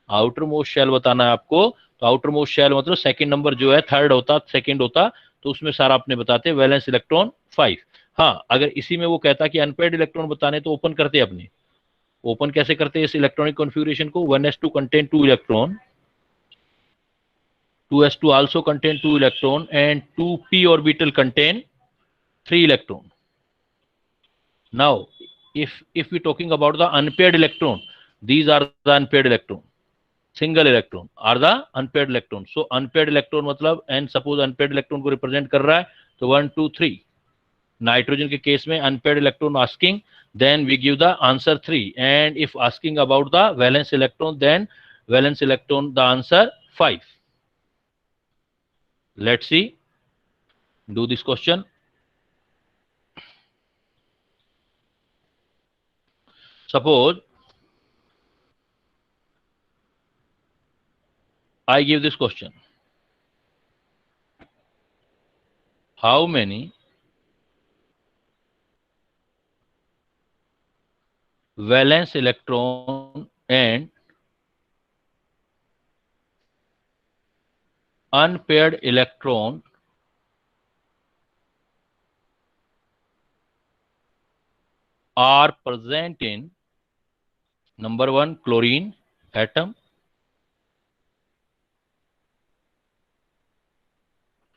आउटर मोस्ट शेल बताना है आपको। तो आउटर मोस्ट शेल मतलब सेकंड नंबर जो है, थर्ड होता, सेकंड होता, तो उसमें सारा अपने बताते वैलेंस इलेक्ट्रॉन 5। हाँ, अगर इसी में वो कहता कि अनपेयर्ड इलेक्ट्रॉन बताने, तो ओपन करते अपने, ओपन कैसे करते हैं इस इलेक्ट्रॉनिक कॉन्फ़िगरेशन को, 1s2 contain 2 electron, 2s2 also contain 2 electron and 2p orbital contain 3 electron. Now if we talking about the unpaired electron, these are the unpaired electron, single electron are the unpaired electron. So unpaired electron मतलब n suppose unpaired electron को represent कर रहा है, तो 1 2 3 nitrogen के case में unpaired electron asking, then we give the answer 3, and if asking about the valence electron, then valence electron the answer 5. Let's see, do this question. Suppose I give this question, how many valence electron and unpaired electron are present in number 1 chlorine atom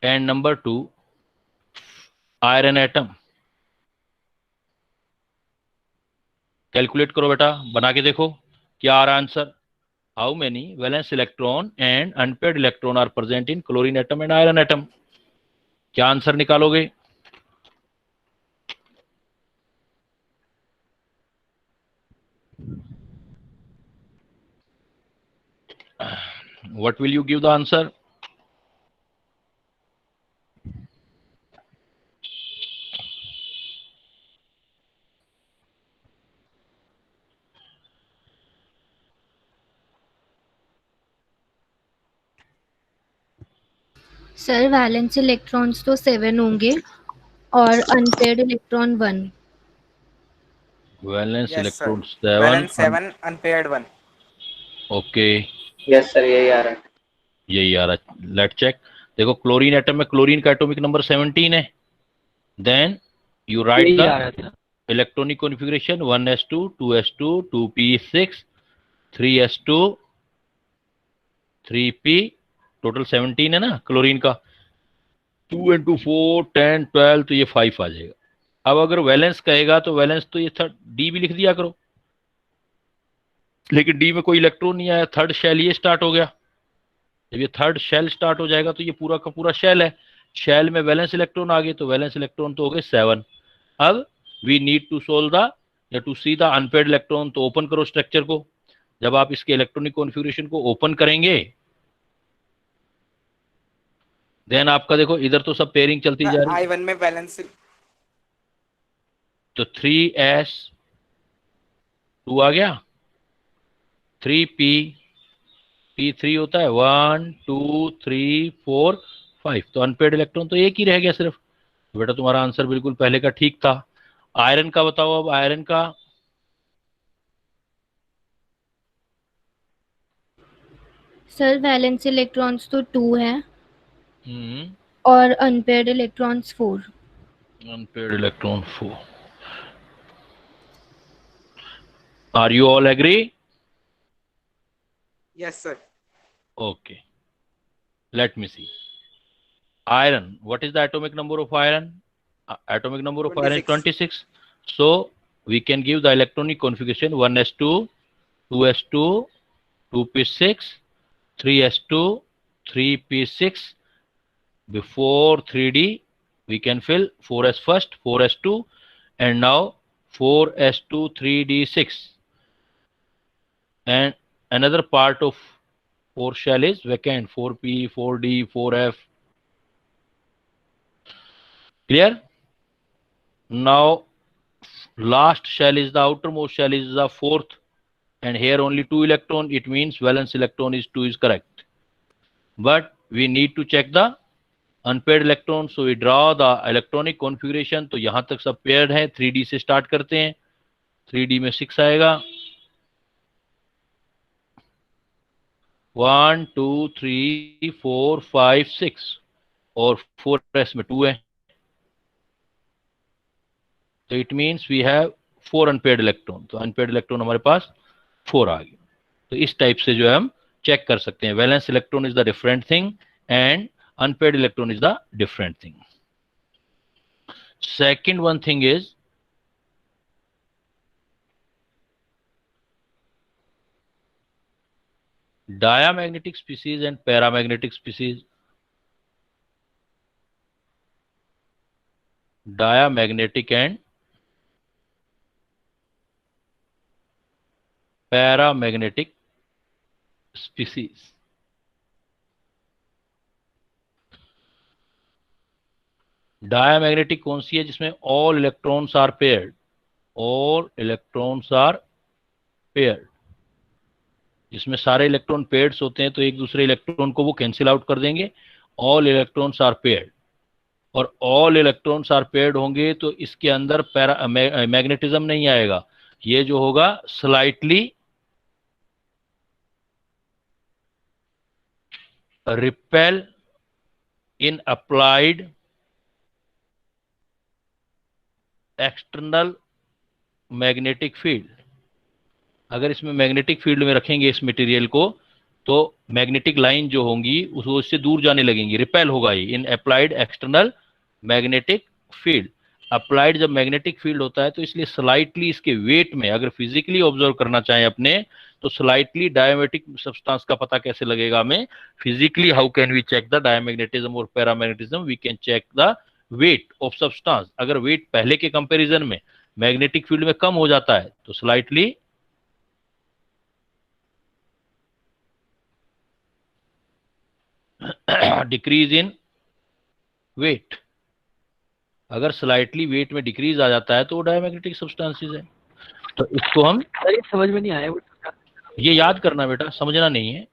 and number 2 iron atom. Calculate करो बेटा, बना के देखो क्या आ रहा है answer. How many valence electron and unpaired electron are present in chlorine atom and iron atom, क्या आंसर निकालोगे। What will you give the answer? Sir valence electrons तो 7 होंगे और unpaired electron 1। Valence Yes, sir. Electron Valence 7, 7, unpaired 1. Okay, yes sir, यही आ रहा है। यही आ रहा है। Late check. देखो क्लोरीन एटम में क्लोरीन का एटॉमिक नंबर 17 है। देन यू राइट यही द आ रहा था। Electronic configuration 1s2 2s2 2p6 3s2 3p, total 17 है ना क्लोरीन का। 2 into 4 10 12, तो ये 5 आ जाएगा। अब अगर वैलेंस कहेगा तो वैलेंस तो ये डी भी लिख दिया करो, लेकिन डी में कोई इलेक्ट्रॉन नहीं आया, थर्ड शेल ये स्टार्ट हो गया। जब ये थर्ड शेल स्टार्ट हो जाएगा तो ये पूरा का पूरा शेल है। शेल में वैलेंस इलेक्ट्रॉन आ गए, तो वैलेंस इलेक्ट्रॉन तो हो गए 7। अब we need to solve the या to see the unpaired electron. तो ओपन करो स्ट्रक्चर को। जब आप इसके इलेक्ट्रॉनिक कॉन्फ़िगरेशन को ओपन करेंगे, देन आपका देखो इधर तो सब पेयरिंग चलती जा रही है। I1 में बैलेंस तो 3s2 आ गया, 3p, p3 होता है 1 2 3 4 5, तो अनपेड इलेक्ट्रॉन तो एक ही रह गया सिर्फ। तो बेटा तुम्हारा आंसर बिल्कुल पहले का ठीक था। आयरन का बताओ। अब आयरन का सर वैलेंस इलेक्ट्रॉन्स तो 2 है और unpaired electrons 4। Unpaired electron 4। Are you all agree? yes sir. Okay, let me see. Iron, what is the atomic number of iron? Atomic number of iron is 26. So we can give the electronic configuration 1s2 2s2 2p6 3s2 3p6. Before 3d we can fill 4s first, 4s2, and now 4s2 3d6, and another part of 4 shell is vacant, 4p 4d 4f. Clear? Now last shell is the outermost shell is the 4th, and here only 2 electron, it means valence electron is 2 is correct. But we need to check the unpaired electron, so we draw the electronic configuration. तो यहां तक सब paired है। 3d से start करते हैं। 3d में 6 आएगा, 1 2 3 4 5 6, और 4s में 2 है, तो it means we have 4 unpaired electron. तो अनपेयर्ड इलेक्ट्रॉन हमारे पास 4 आ गए। तो इस टाइप से जो है हम चेक कर सकते हैं। Valence electron is the different thing and unpaired electron is the different thing. Second one thing is diamagnetic species and paramagnetic species. Diamagnetic and paramagnetic species. Diamagnetic कौन सी है? जिसमें all electrons are paired. All electrons are paired. जिसमें सारे electron pairs होते हैं, तो एक दूसरे इलेक्ट्रॉन को वो कैंसिल आउट कर देंगे। ऑल इलेक्ट्रॉन्स आर पेयर्ड, और ऑल इलेक्ट्रॉन्स आर पेयर्ड होंगे तो इसके अंदर मैग्नेटिज्म नहीं आएगा। ये जो होगा slightly repel in applied external magnetic field. अगर इसमें मैग्नेटिक फील्ड में रखेंगे इस मटेरियल को, तो मैग्नेटिक लाइन जो होंगी उससे दूर जाने लगेंगी, रिपेल होगा ये in applied external magnetic field. Applied जब मैग्नेटिक फील्ड होता है तो इसलिए स्लाइटली इसके वेट में, अगर फिजिकली ऑब्जर्व करना चाहें अपने, तो स्लाइटली डायमेग्नेटिक सब्सटेंस का पता कैसे लगेगा हमें physically? How can we check the diamagnetism और paramagnetism? We can check the weight of substance. अगर वेट पहले के कंपैरिजन में मैग्नेटिक फील्ड में कम हो जाता है तो स्लाइटली डिक्रीज इन वेट। अगर स्लाइटली वेट में डिक्रीज आ जाता है तो वो डायमैग्नेटिक सब्सटेंसेस है। तो इसको हम, सर ये समझ में नहीं आया। ये याद करना बेटा, समझना नहीं है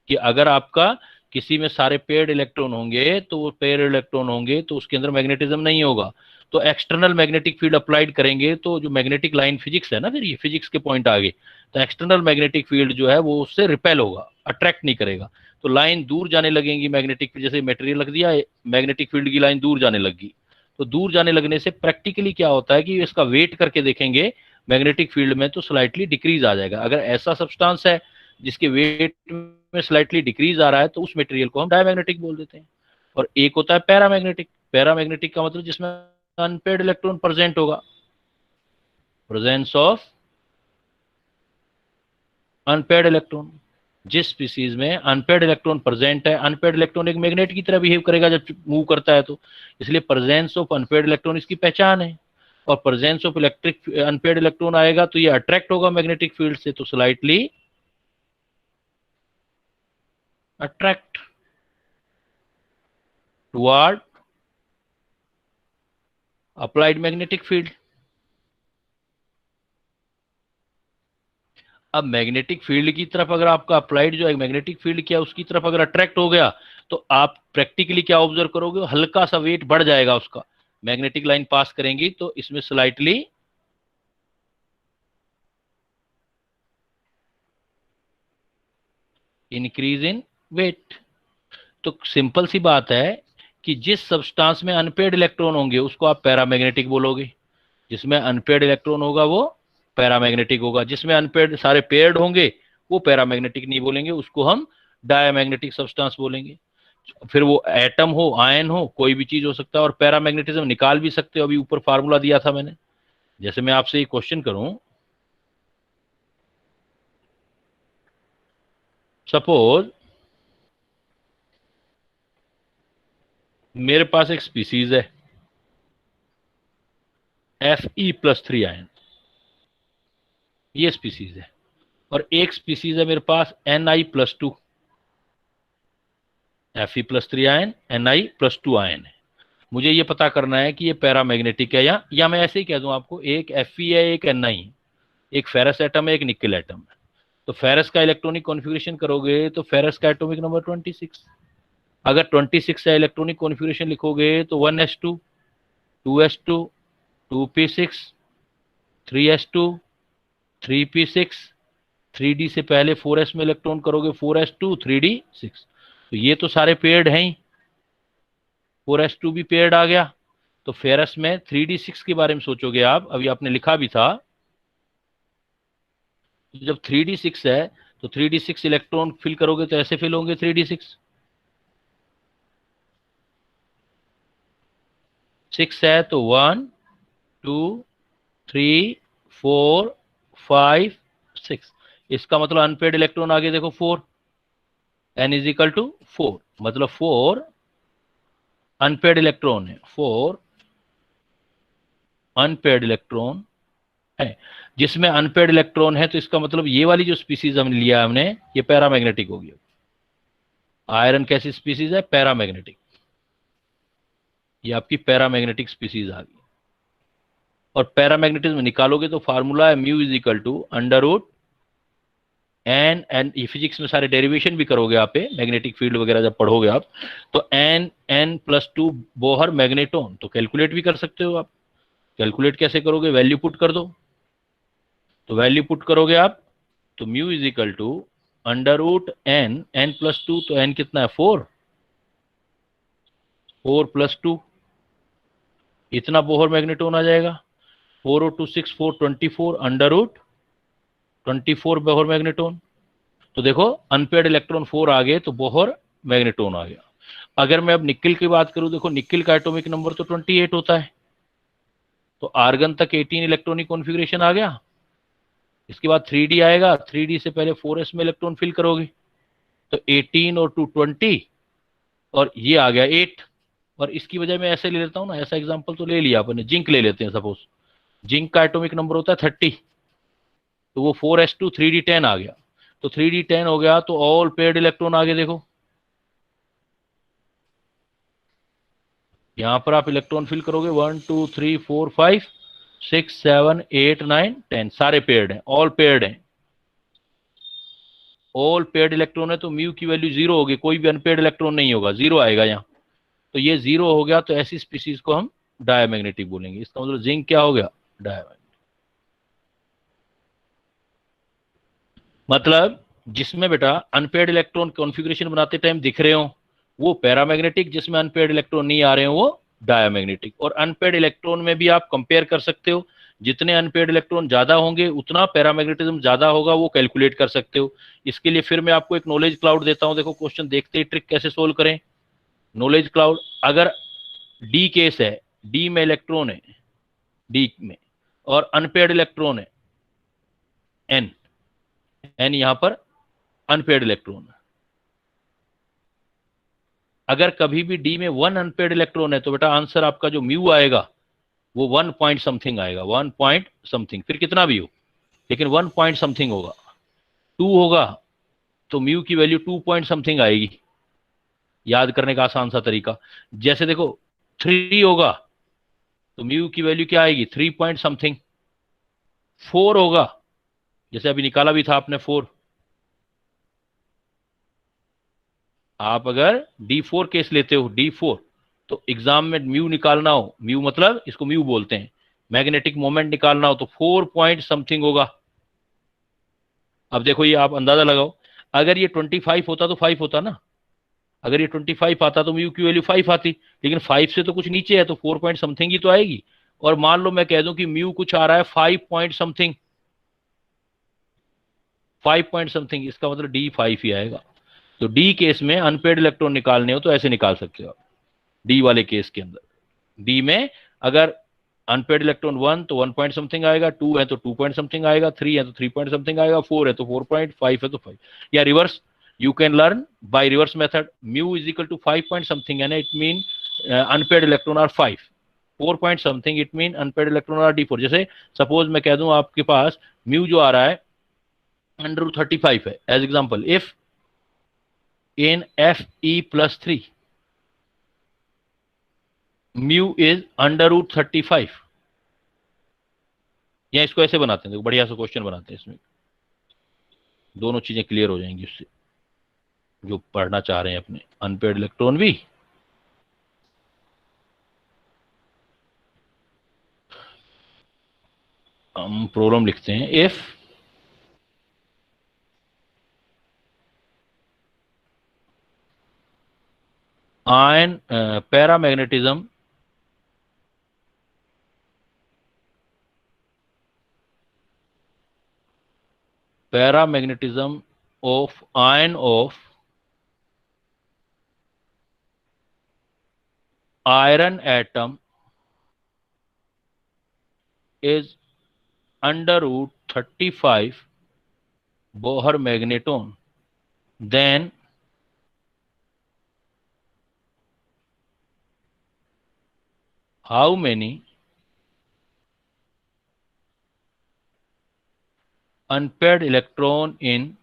कि अगर आपका किसी में सारे पेयर्ड इलेक्ट्रॉन होंगे तो वो पेयर्ड इलेक्ट्रॉन होंगे तो उसके अंदर मैग्नेटिज्म नहीं होगा। तो एक्सटर्नल मैग्नेटिक फील्ड अप्लाइड करेंगे तो जो मैग्नेटिक लाइन फिजिक्स है ना, फिर ये फिजिक्स के पॉइंट आगे, तो एक्सटर्नल मैग्नेटिक फील्ड जो है वो उससे रिपेल होगा, अट्रैक्ट नहीं करेगा। तो लाइन दूर जाने लगेंगी मैग्नेटिक, जैसे मटेरियल रख दिया, मैग्नेटिक फील्ड की लाइन दूर जाने लगी। तो दूर जाने लगने से प्रैक्टिकली क्या होता है कि इसका वेट करके देखेंगे मैग्नेटिक फील्ड में, तो स्लाइटली डिक्रीज आ जाएगा। अगर ऐसा सब्सटेंस है जिसके वेट में स्लाइटली डिक्रीज आ रहा है तो उस मटेरियल को हम डायमैग्नेटिक बोल देते हैं। और एक होता है पैरामैग्नेटिक। पैरामैग्नेटिक का मतलब जिसमें अनपेयर्ड इलेक्ट्रॉन प्रेजेंट होगा, प्रेजेंस ऑफ अनपेयर्ड इलेक्ट्रॉन। जिस स्पीसीज में अनपेयर्ड इलेक्ट्रॉन प्रेजेंट है, अनपेयर्ड इलेक्ट्रॉन एक मैग्नेट की तरह बिहेव करेगा जब मूव करता है, तो इसलिए प्रेजेंस ऑफ अनपेयर्ड इलेक्ट्रॉन इसकी पहचान है। और presence of electric unpaired electron आएगा तो ये अट्रैक्ट होगा मैग्नेटिक फील्ड से, तो slightly attract toward applied magnetic field. अब मैग्नेटिक फील्ड की तरफ अगर आपका अप्लाइड जो है मैग्नेटिक फील्ड किया उसकी तरफ अगर अट्रैक्ट हो गया तो आप प्रैक्टिकली क्या ऑब्जर्व करोगे, हल्का सा वेट बढ़ जाएगा उसका, मैग्नेटिक लाइन पास करेंगी तो इसमें स्लाइटली इंक्रीज इन वेट। तो सिंपल सी बात है कि जिस सब्सटेंस में अनपेयर्ड इलेक्ट्रॉन होंगे उसको आप पैरामैग्नेटिक बोलोगे, जिसमें अनपेयर्ड इलेक्ट्रॉन होगा वो पैरामैग्नेटिक होगा, जिसमें अनपेयर्ड सारे पेयर्ड होंगे वो पैरामैग्नेटिक नहीं बोलेंगे, उसको हम डायमैग्नेटिक सब्सटेंस बोलेंगे। फिर वो एटम हो, आयन हो, कोई भी चीज हो सकता है। और पैरामैग्नेटिज्म निकाल भी सकते हो, अभी ऊपर फार्मूला दिया था मैंने। जैसे मैं आपसे एक क्वेश्चन करूं, सपोज मेरे पास एक स्पीसीज है Fe+3 आयन, ये स्पीसीज है, और एक स्पीसीज है मेरे पास Ni+2, Fe+3 ion, Ni+2 ion है। मुझे ये पता करना है कि ये पैरामैग्नेटिक है या मैं ऐसे ही कह दूं आपको, एक Fe है, एक Ni है, एक फेरस एटम है, एक निकल एटम है। तो फेरस का इलेक्ट्रॉनिक कॉन्फ़िगरेशन करोगे तो फेरस का एटॉमिक नंबर 26। अगर 26 है इलेक्ट्रॉनिक कॉन्फ़िगरेशन लिखोगे तो 1s2, 2s2, 2p6, 3s2, 3p6, 3d से पहले 4s में इलेक्ट्रॉन करोगे 4s2, 3d6। तो ये तो सारे पेयर्ड हैं ही, 4s2 भी पेयर्ड आ गया। तो फेरस में 3d6 के बारे में सोचोगे आप, अभी आपने लिखा भी था, जब 3d6 है तो 3d6 इलेक्ट्रॉन फिल करोगे तो ऐसे फिल होंगे 3d6, 6 है तो 1 2 3 4 5 6, इसका मतलब अनपेड इलेक्ट्रॉन आगे देखो 4, n=4, मतलब 4 अनपेड इलेक्ट्रॉन है, 4 अनपेड इलेक्ट्रॉन है। जिसमें अनपेड इलेक्ट्रॉन है तो इसका मतलब ये वाली जो स्पीसीज हमने लिया हमने, ये पैरामैग्नेटिक होगी। आयरन कैसी स्पीसीज है? पैरामैग्नेटिक। ये आपकी पैरामैग्नेटिक स्पीसीज आ गई। और पैरामैग्नेटिज्म निकालोगे तो फार्मूला है μ=n, ये फिजिक्स में सारे डेरिवेशन भी करोगे आप, मैग्नेटिक फील्ड वगैरह जब पढ़ोगे आप, तो n+2 बोहर मैग्नेटोन। तो कैलकुलेट भी कर सकते हो आप। कैलकुलेट कैसे करोगे? वैल्यू पुट कर दो। तो वैल्यू पुट करोगे आप तो μ=n, n+2, तो n कितना है? 4, 4+2, इतना बोहर मैग्नेटोन आ जाएगा। 4 और 2 6, 4 24, √24 बोहर मैग्नेटोन। तो देखो अनपेयर्ड इलेक्ट्रॉन 4 आ गए तो बोहर मैग्नेटोन आ गया। अगर मैं अब निकिल की बात करूं, देखो निकिल का एटॉमिक नंबर तो 28 होता है, तो आर्गन तक 18 इलेक्ट्रॉनिक कॉन्फ़िगरेशन आ गया। इसके बाद 3d आएगा, 3d से पहले 4s में इलेक्ट्रॉन फिल करोगे तो 18 और 2 20, और ये आ गया 8। और इसकी वजह मैं ऐसे ले लेता हूं ना, ऐसा एग्जांपल तो ले लिया आपने, जिंक ले लेते हैं सपोज। जिंक का एटॉमिक नंबर होता है 30, तो वो 4s2 3d 10 आ गया। तो 3d 10 हो गया तो ऑल पेयर्ड इलेक्ट्रॉन आगे देखो, यहां पर आप इलेक्ट्रॉन फिल करोगे 1 2 3 4 5 6 7 8 9 10, सारे पेयर्ड हैं, ऑल पेयर्ड हैं। ऑल पेयर्ड इलेक्ट्रॉन है तो म्यू की वैल्यू 0 होगी, कोई भी अनपेयर्ड इलेक्ट्रॉन नहीं होगा, 0 आएगा यहाँ। तो ये 0 हो गया तो ऐसी स्पीसीज को हम डायमैग्नेटिक बोलेंगे। इसका मतलब जिंक क्या हो गया, डायमैग्नेटिक। मतलब जिसमें बेटा अनपेयर्ड इलेक्ट्रॉन कॉन्फ़िगरेशन बनाते टाइम दिख रहे हो वो पैरामैग्नेटिक, जिसमें अनपेयर्ड इलेक्ट्रॉन नहीं आ रहे हो वो डायमैग्नेटिक। और अनपेयर्ड इलेक्ट्रॉन में भी आप कंपेयर कर सकते हो, जितने अनपेयर्ड इलेक्ट्रॉन ज्यादा होंगे उतना पैरामैग्नेटिज्म ज्यादा होगा, वो कैलकुलेट कर सकते हो। इसके लिए फिर मैं आपको एक नॉलेज क्लाउड देता हूं, देखो क्वेश्चन देखते ही ट्रिक कैसे सोल्व करें। नॉलेज क्लाउड, अगर डी केस है, डी में इलेक्ट्रॉन है, डी में, और अनपेयर्ड इलेक्ट्रॉन है एन, एन यहां पर अनपेयर्ड इलेक्ट्रॉन। अगर कभी भी डी में 1 अनपेयर्ड इलेक्ट्रॉन है तो बेटा आंसर आपका जो म्यू आएगा वो 1 पॉइंट समथिंग आएगा, 1 पॉइंट समथिंग, फिर कितना भी हो लेकिन 1 पॉइंट समथिंग होगा। 2 होगा तो म्यू की वैल्यू 2 पॉइंट समथिंग आएगी। याद करने का आसान सा तरीका, जैसे देखो 3 होगा तो म्यू की वैल्यू क्या आएगी, 3 पॉइंट समथिंग। 4 होगा, जैसे अभी निकाला भी था आपने 4, आप अगर D4 केस लेते हो, D4, तो एग्जाम में म्यू निकालना हो, म्यू मतलब इसको म्यू बोलते हैं, मैग्नेटिक मोमेंट निकालना हो तो 4 पॉइंट समथिंग होगा। अब देखो ये आप अंदाजा लगाओ, अगर ये 25 होता तो 5 होता ना, अगर ये 25 आता तो म्यू की वैल्यू 5 आती, लेकिन 5 से तो कुछ नीचे है तो 4 पॉइंट समथिंग ही तो आएगी। और मान लो मैं कह दूं कि म्यू कुछ आ रहा है 5 पॉइंट समथिंग, 5 पॉइंट समथिंग, इसका मतलब D5 ही आएगा। तो डी केस में अनपेयर्ड इलेक्ट्रॉन निकालने हो तो ऐसे निकाल सकते हो आप। डी वाले केस के अंदर डी में अगर अनपेयर्ड इलेक्ट्रॉन 1 तो 1 पॉइंट समथिंग आएगा, 2 है तो 2 पॉइंट समथिंग आएगा, 3 है तो 3 पॉइंट समथिंग आएगा, 4 है तो 4 पॉइंट, 5 है तो 5। या reverse, you can learn by reverse method, mu is equal to 5 point something है ना, it mean unpaired electron are 5, 4 point something it mean unpaired electron are D4। जैसे सपोज मैं कह दूं आपके पास म्यू जो आ रहा है √35 है, as example if in Fe+3 mu is √35, या इसको ऐसे बनाते हैं, देखो बढ़िया सा क्वेश्चन बनाते हैं, इसमें दोनों चीजें क्लियर हो जाएंगी उससे, जो पढ़ना चाह रहे हैं अपने अनपेयर्ड इलेक्ट्रॉन भी। हम प्रॉब्लम लिखते हैं, if ion paramagnetism of ion of iron atom is √35 Bohr magneton, then how many unpaired electron in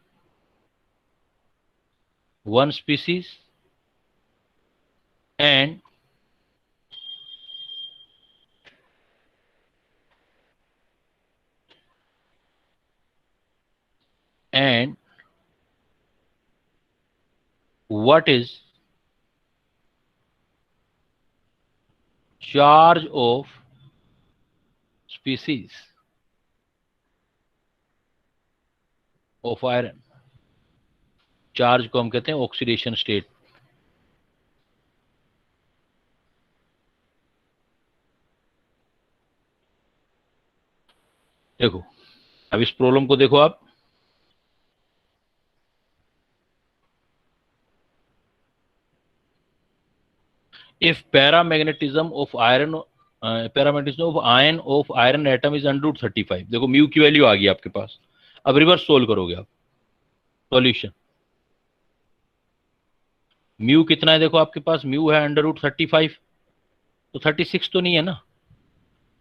one species and what is charge of species of iron। Charge को हम कहते हैं oxidation state. देखो अब इस problem को देखो आप, if paramagnetism of iron paramagnetism of ion of iron atom is √35, देखो म्यू की वैल्यू आ गई आपके पास। अब रिवर्स सोल्व करोगे आप, सॉल्यूशन म्यू कितना है, देखो आपके पास म्यू है √35, तो 36 तो नहीं है ना।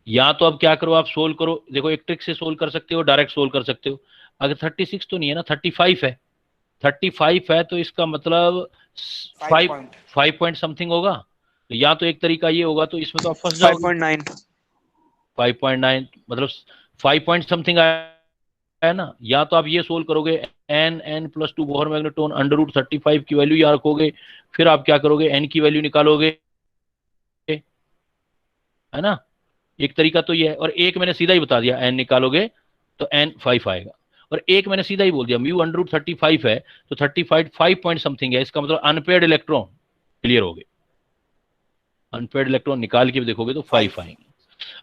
या तो अब क्या करो, आप सोल्व करो, देखो एक ट्रिक से सोल्व कर सकते हो, डायरेक्ट सोल्व कर सकते हो। अगर 36 तो नहीं है ना, 35 है, 35 है तो इसका मतलब 5 पॉइंट समथिंग होगा। तो या तो एक तरीका ये होगा, तो इसमें तो आप फंस जाओगे। 5.9 मतलब 5 पॉइंट समथिंग है ना। या तो आप ये सोल्व करोगे, n+2 बोहर मैग्नेटोन √35 की वैल्यू यहाँ रखोगे, फिर आप क्या करोगे, n की वैल्यू निकालोगे, है ना। एक तरीका तो ये है, और एक मैंने सीधा ही बता दिया, n निकालोगे तो n 5 आएगा, और एक मैंने सीधा ही बोल दिया म्यू अंडर रूट 35 है तो 35 5 पॉइंट समथिंग है, इसका मतलब अनपेयर्ड इलेक्ट्रॉन। क्लियर हो गए, अनपेयर्ड इलेक्ट्रॉन निकाल के भी देखोगे तो 5 आएंगे।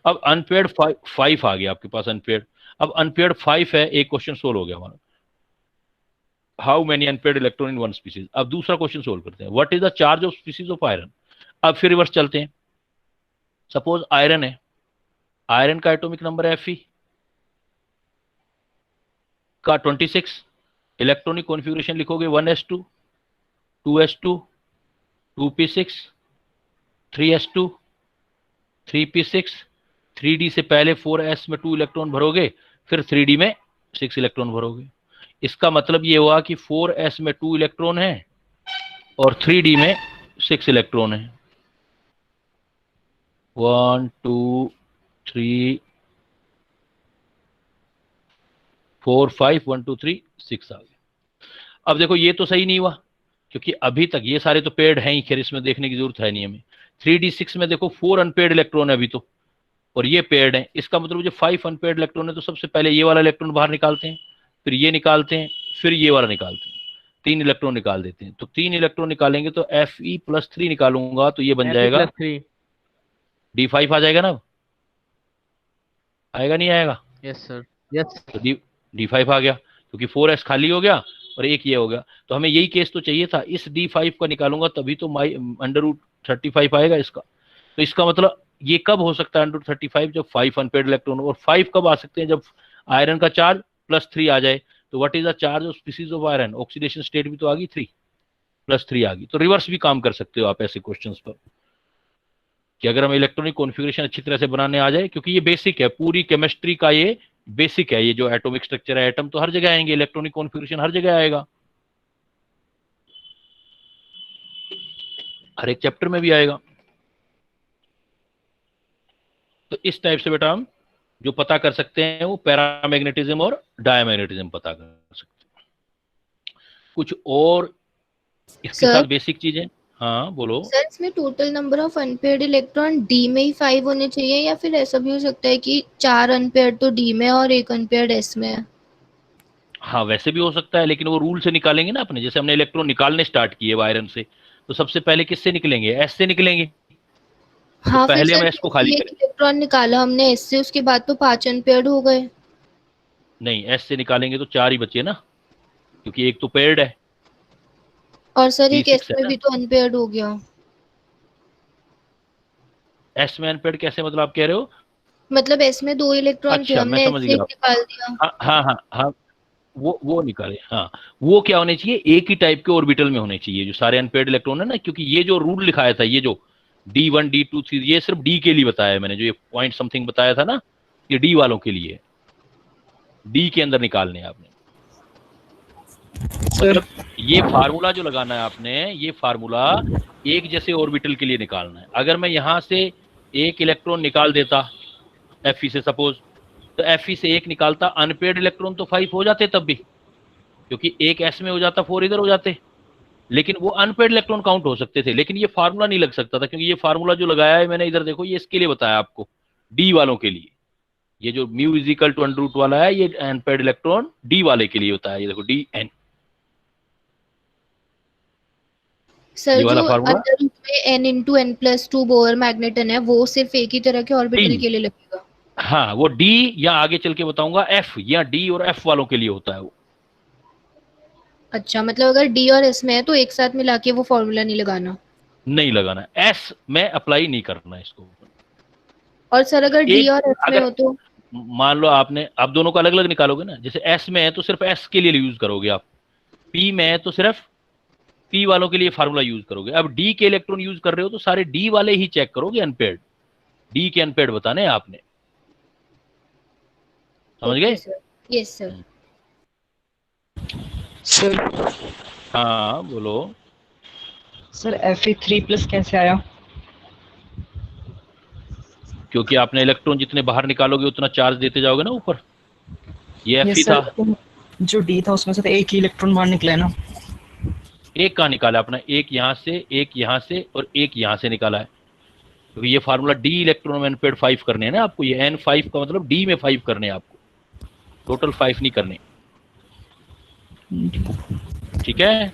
अब अनपेयर्ड 5 आ गया आपके पास अनपेयर्ड। अब अनपेयर्ड 5 है, एक क्वेश्चन सोल्व हो गया हमारा, how many unpaired electron in one species. अब दूसरा क्वेश्चन सोल्व करते हैं, what is the charge of species of iron. अब फिर रिवर्स चलते हैं, सपोज आयरन है, आयरन का एटॉमिक नंबर है Fe का 26, इलेक्ट्रॉनिक कॉन्फ़िगरेशन लिखोगे 1s2 2s2 2p6 3s2 3p6, 3d से पहले 4s में 2 इलेक्ट्रॉन भरोगे, फिर 3d में 6 इलेक्ट्रॉन भरोगे। इसका मतलब ये हुआ कि 4s में 2 इलेक्ट्रॉन है और 3d में 6 इलेक्ट्रॉन है। 1 2 3 4 5 1 2 3 6 आ गया। अब देखो ये तो सही नहीं हुआ, क्योंकि अभी तक ये सारे तो पेड हैं ही, खैर इसमें देखने की जरूरत है नहीं हमें। 3d6 में देखो 4 अनपेड इलेक्ट्रॉन है अभी तो, और ये पेड है, इसका मतलब जो 5 अनपेड इलेक्ट्रॉन है तो सबसे पहले ये वाला इलेक्ट्रॉन बाहर निकालते हैं, फिर ये निकालते हैं, फिर ये वाला निकालते हैं, 3 इलेक्ट्रॉन निकाल देते हैं। तो 3 इलेक्ट्रॉन निकालेंगे तो Fe+3 निकालूंगा तो ये बन जाएगा D5 आ जाएगा ना, आएगा नहीं आएगा? Yes sir, yes. तो D5 आ गया, क्योंकि 4s खाली हो गया और एक ये हो गया, तो हमें यही केस तो चाहिए था। इस D5 का निकालूंगा तभी तो माई अंडर रूट 35 आएगा इसका। तो इसका मतलब ये कब हो सकता है अंडर रूट 35, जब 5 अनपेड इलेक्ट्रॉन, और 5 कब आ सकते हैं, जब आयरन का चार्ज +3 आ जाए। तो what is the charge of species of iron, oxidation state भी तो आ गई 3 +3 आ गई। तो रिवर्स भी काम कर सकते हो आप ऐसे क्वेश्चंस पर, कि अगर हमें इलेक्ट्रॉनिक कॉन्फ़िगरेशन अच्छी तरह से बनाने आ जाए, क्योंकि ये बेसिक है पूरी केमिस्ट्री का, ये बेसिक है, ये जो एटॉमिक स्ट्रक्चर है, एटम तो हर जगह आएंगे, इलेक्ट्रॉनिक कॉन्फ़िगरेशन हर जगह आएगा, हर एक चैप्टर में भी आएगा। तो इस टाइप से बेटा हम जो पता कर सकते हैं वो पैरामैग्नेटिज्म और डायमैग्नेटिज्म पता कर सकते हैं। कुछ और इसके सर? साथ बेसिक चीजें, हाँ बोलो। सर इसमें total number of unpaired electron D में ही 5 होने चाहिए, या फिर ऐसा भी हो सकता है कि 4 अनपेयर्ड तो डी में और 1 अनपेयर्ड एस में है? हाँ वैसे भी हो सकता है, लेकिन वो रूल से निकालेंगे ना अपने, जैसे हमने इलेक्ट्रॉन निकालने स्टार्ट किए आयरन से, तो सबसे पहले किससे निकलेंगे, एस से निकलेंगे। हाँ, तो पहले फिर हम एस को खाली एक करें, इलेक्ट्रॉन निकाला हमने एस से, उसके बाद तो 5 अनपेयर्ड हो गए। नहीं एस से निकालेंगे तो 4 ही बचे ना, क्योंकि एक तो पेयर्ड है और सर एक D6 एस है में ना। भी तो अनपेयर्ड हो गया। एस में अनपेयर्ड कैसे, मतलब आप कह रहे हो? मतलब एस में 2 इलेक्ट्रॉन थे, अच्छा मैं हमने एस समझ से एक गया, निकाल दिया। हाँ हाँ हाँ हाँ, वो निकाले, हाँ वो क्या होने चाहिए, एक ही टाइप के ऑर्बिटल में होने चाहिए जो सारे अनपेयर्ड इलेक्ट्रॉन है ना, क्योंकि ये जो रूल लिखाया था, ये जो D1 D2 3, ये सिर्फ डी के लिए बताया है मैंने, जो ये पॉइंट समथिंग बताया था ना, ये डी वालों के लिए, डी के अंदर निकालने हैं आपने। मतलब ये फार्मूला जो लगाना है आपने, ये फार्मूला एक जैसे ऑर्बिटल के लिए निकालना है। अगर मैं यहां से एक इलेक्ट्रॉन निकाल देता Fe से सपोज, तो Fe से एक निकालता, अनपेयर्ड इलेक्ट्रॉन तो 5 हो जाते तब भी, क्योंकि एक S में हो जाता, 4 इधर हो जाते, लेकिन वो अनपेयर्ड इलेक्ट्रॉन काउंट हो सकते थे, लेकिन ये फार्मूला नहीं लग सकता था, क्योंकि ये फार्मूला जो लगाया है मैंने इधर देखो, ये इसके लिए बताया आपको, डी वालों के लिए। ये जो mu is equal to under root वाला है, ये अनपेयर्ड इलेक्ट्रॉन डी वाले के लिए होता है, ये देखो डी एन, सर ये वाला जो फार्मूला अंदर रूट में n × n+2 बोर मैग्नेटन है, वो सिर्फ एक ही तरह के ऑर्बिटल के लिए लगेगा? हाँ वो डी, या आगे चल के बताऊंगा एफ, या डी और एफ वालों के लिए होता है वो। अच्छा, मतलब अगर डी और एस में है तो एक साथ मिला के वो फॉर्मूला नहीं लगाना? नहीं लगाना, एस में अप्लाई नहीं करना इसको। और सर अगर डी एक और एस में अगर हो तो? मान लो आपने, आप दोनों को अलग अलग निकालोगे ना, जैसे एस में है तो सिर्फ एस के लिए यूज करोगे आप, पी में है तो सिर्फ पी वालों के लिए फार्मूला यूज करोगे। अब डी के इलेक्ट्रॉन यूज कर रहे हो तो सारे डी वाले ही चेक करोगे अनपेयर्ड, डी के अनपेयर्ड बताने हैं आपने, समझ गए? Yes sir. सर हाँ बोलो। सर Fe3+ कैसे आया? क्योंकि आपने इलेक्ट्रॉन जितने बाहर निकालोगे उतना चार्ज देते जाओगे ना ऊपर, ये Fe था। सर जो डी था उसमें से तो एक ही इलेक्ट्रॉन बाहर निकला है ना? एक कहाँ निकाला अपना, एक यहाँ से, एक यहाँ से और एक यहाँ से निकाला है। तो ये फार्मूला डी इलेक्ट्रॉन अनपेड 5 करने हैं ना आपको, ये N5 का मतलब डी में 5 करने हैं आपको, टोटल 5 नहीं करने। ठीक है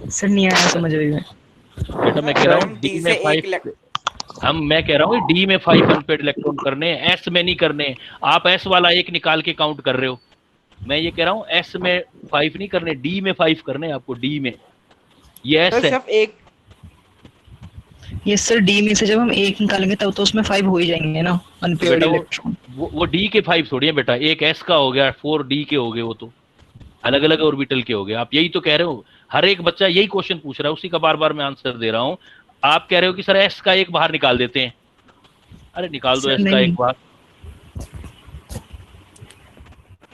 सर नहीं आया समझ रही है। बेटा, मैं कह रहा हूँ हम डी डी में से 5, मैं कह रहा हूँ डी में 5 अनपेड इलेक्ट्रॉन करने हैं, एस में नहीं करने। आप एस वाला एक निकाल के काउंट कर रहे हो, मैं ये कह रहा हूँ एस में 5 नहीं करने, डी में 5 करने हैं आपको, डी में। ये एस सर है। सिर्फ एक, ये सर डी में से जब हम एक निकालेंगे तब तो उसमें 5 हो ही जाएंगे ना तो अनपेयर्ड बेटा इलेक्ट्रॉन। वो डी के 5 थोड़ी है बेटा, एक एस का हो गया, 4 डी के हो गए, वो तो अलग अलग ऑर्बिटल के हो गए। आप यही तो कह रहे हो, हर एक बच्चा यही क्वेश्चन पूछ रहा है, उसी का बार बार मैं आंसर दे रहा हूं। आप कह रहे हो कि सर एस का एक बाहर निकाल देते हैं, अरे निकाल दो सर एस का एक नहीं, बाहर,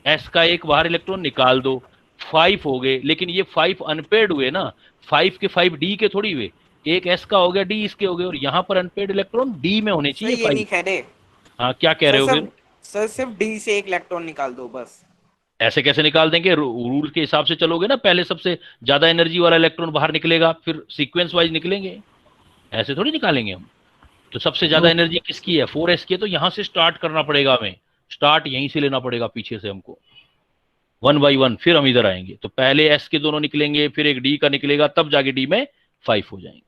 एस का एक बाहर इलेक्ट्रॉन निकाल दो, 5 हो गए, लेकिन ये 5 अनपेड हुए ना, 5 के 5 डी के थोड़ी हुए, एक एस का हो गया, डी इसके हो गए, और यहाँ पर अनपेड इलेक्ट्रॉन डी में होने सर चाहिए ये नहीं 5। कह रहे। हाँ क्या कह सर रहे हो फिर? सब सर सिर्फ डी से एक इलेक्ट्रॉन निकाल दो बस। ऐसे कैसे निकाल देंगे? रूल के हिसाब से चलोगे ना, पहले सबसे ज्यादा एनर्जी वाला इलेक्ट्रॉन बाहर निकलेगा, फिर सीक्वेंस वाइज निकलेंगे, ऐसे थोड़ी निकालेंगे हम। तो सबसे ज्यादा एनर्जी किसकी है? 4s की है, तो यहां से स्टार्ट करना पड़ेगा हमें, स्टार्ट यहीं से लेना पड़ेगा पीछे से हमको, 1 बाई 1, फिर हम इधर आएंगे। तो पहले एस के दोनों निकलेंगे, फिर एक डी का निकलेगा, तब जाके डी में 5 हो जाएंगे।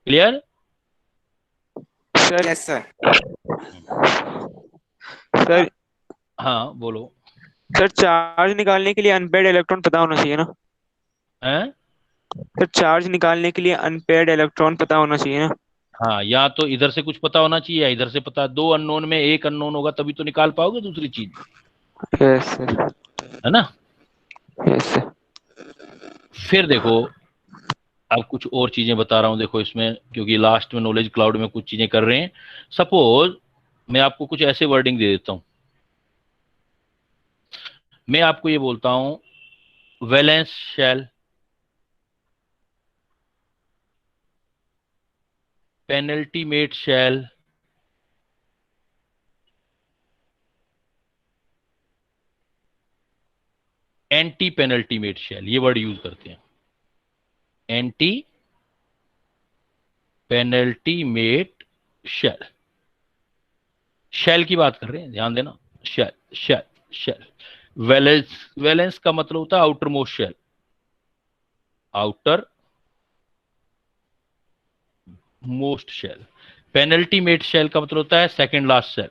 Clear? Sir yes sir. Sir हाँ बोलो। सर चार्ज निकालने के लिए अनपेयर्ड इलेक्ट्रॉन पता होना चाहिए ना? हैं? सर चार्ज निकालने के लिए अनपेयर्ड इलेक्ट्रॉन पता होना चाहिए ना? हाँ, या तो इधर से कुछ पता होना चाहिए या इधर से पता, दो अननोन में एक अननोन होगा तभी तो निकाल पाओगे दूसरी चीज, यस सर। है ना? Yes sir. फिर देखो, अब कुछ और चीजें बता रहा हूं, देखो इसमें, क्योंकि लास्ट में नॉलेज क्लाउड में कुछ चीजें कर रहे हैं। सपोज मैं आपको कुछ ऐसे वर्डिंग दे देता हूं, मैं आपको ये बोलता हूं valence shell, penultimate shell, anti penultimate shell, ये वर्ड यूज करते हैं, एंटी पेनल्टीमेट शेल। शेल की बात कर रहे हैं, ध्यान देना, shell shell shell. Valence, valence का मतलब होता है outermost shell, outermost shell. Penultimate shell का मतलब होता है second last shell,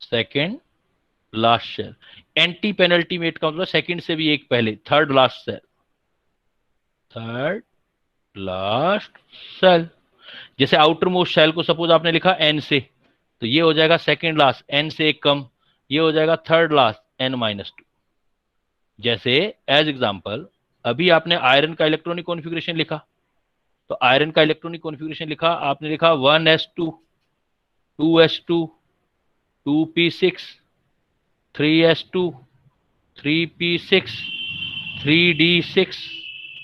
second last shell. Anti penultimate का मतलब सेकंड से भी एक पहले, third last shell, third last shell. जैसे आउटर मोस्ट शेल को सपोज आपने लिखा एन से, तो ये हो जाएगा सेकंड लास्ट, एन से एक कम, ये हो जाएगा थर्ड लास्ट, n-2। जैसे एज एग्जांपल, अभी आपने आयरन का इलेक्ट्रॉनिक कॉन्फ़िगरेशन लिखा, तो आयरन का इलेक्ट्रॉनिक कॉन्फ़िगरेशन लिखा, आपने लिखा 1s2, 2s2, 2p6, 3s2, 3p6, 3d6,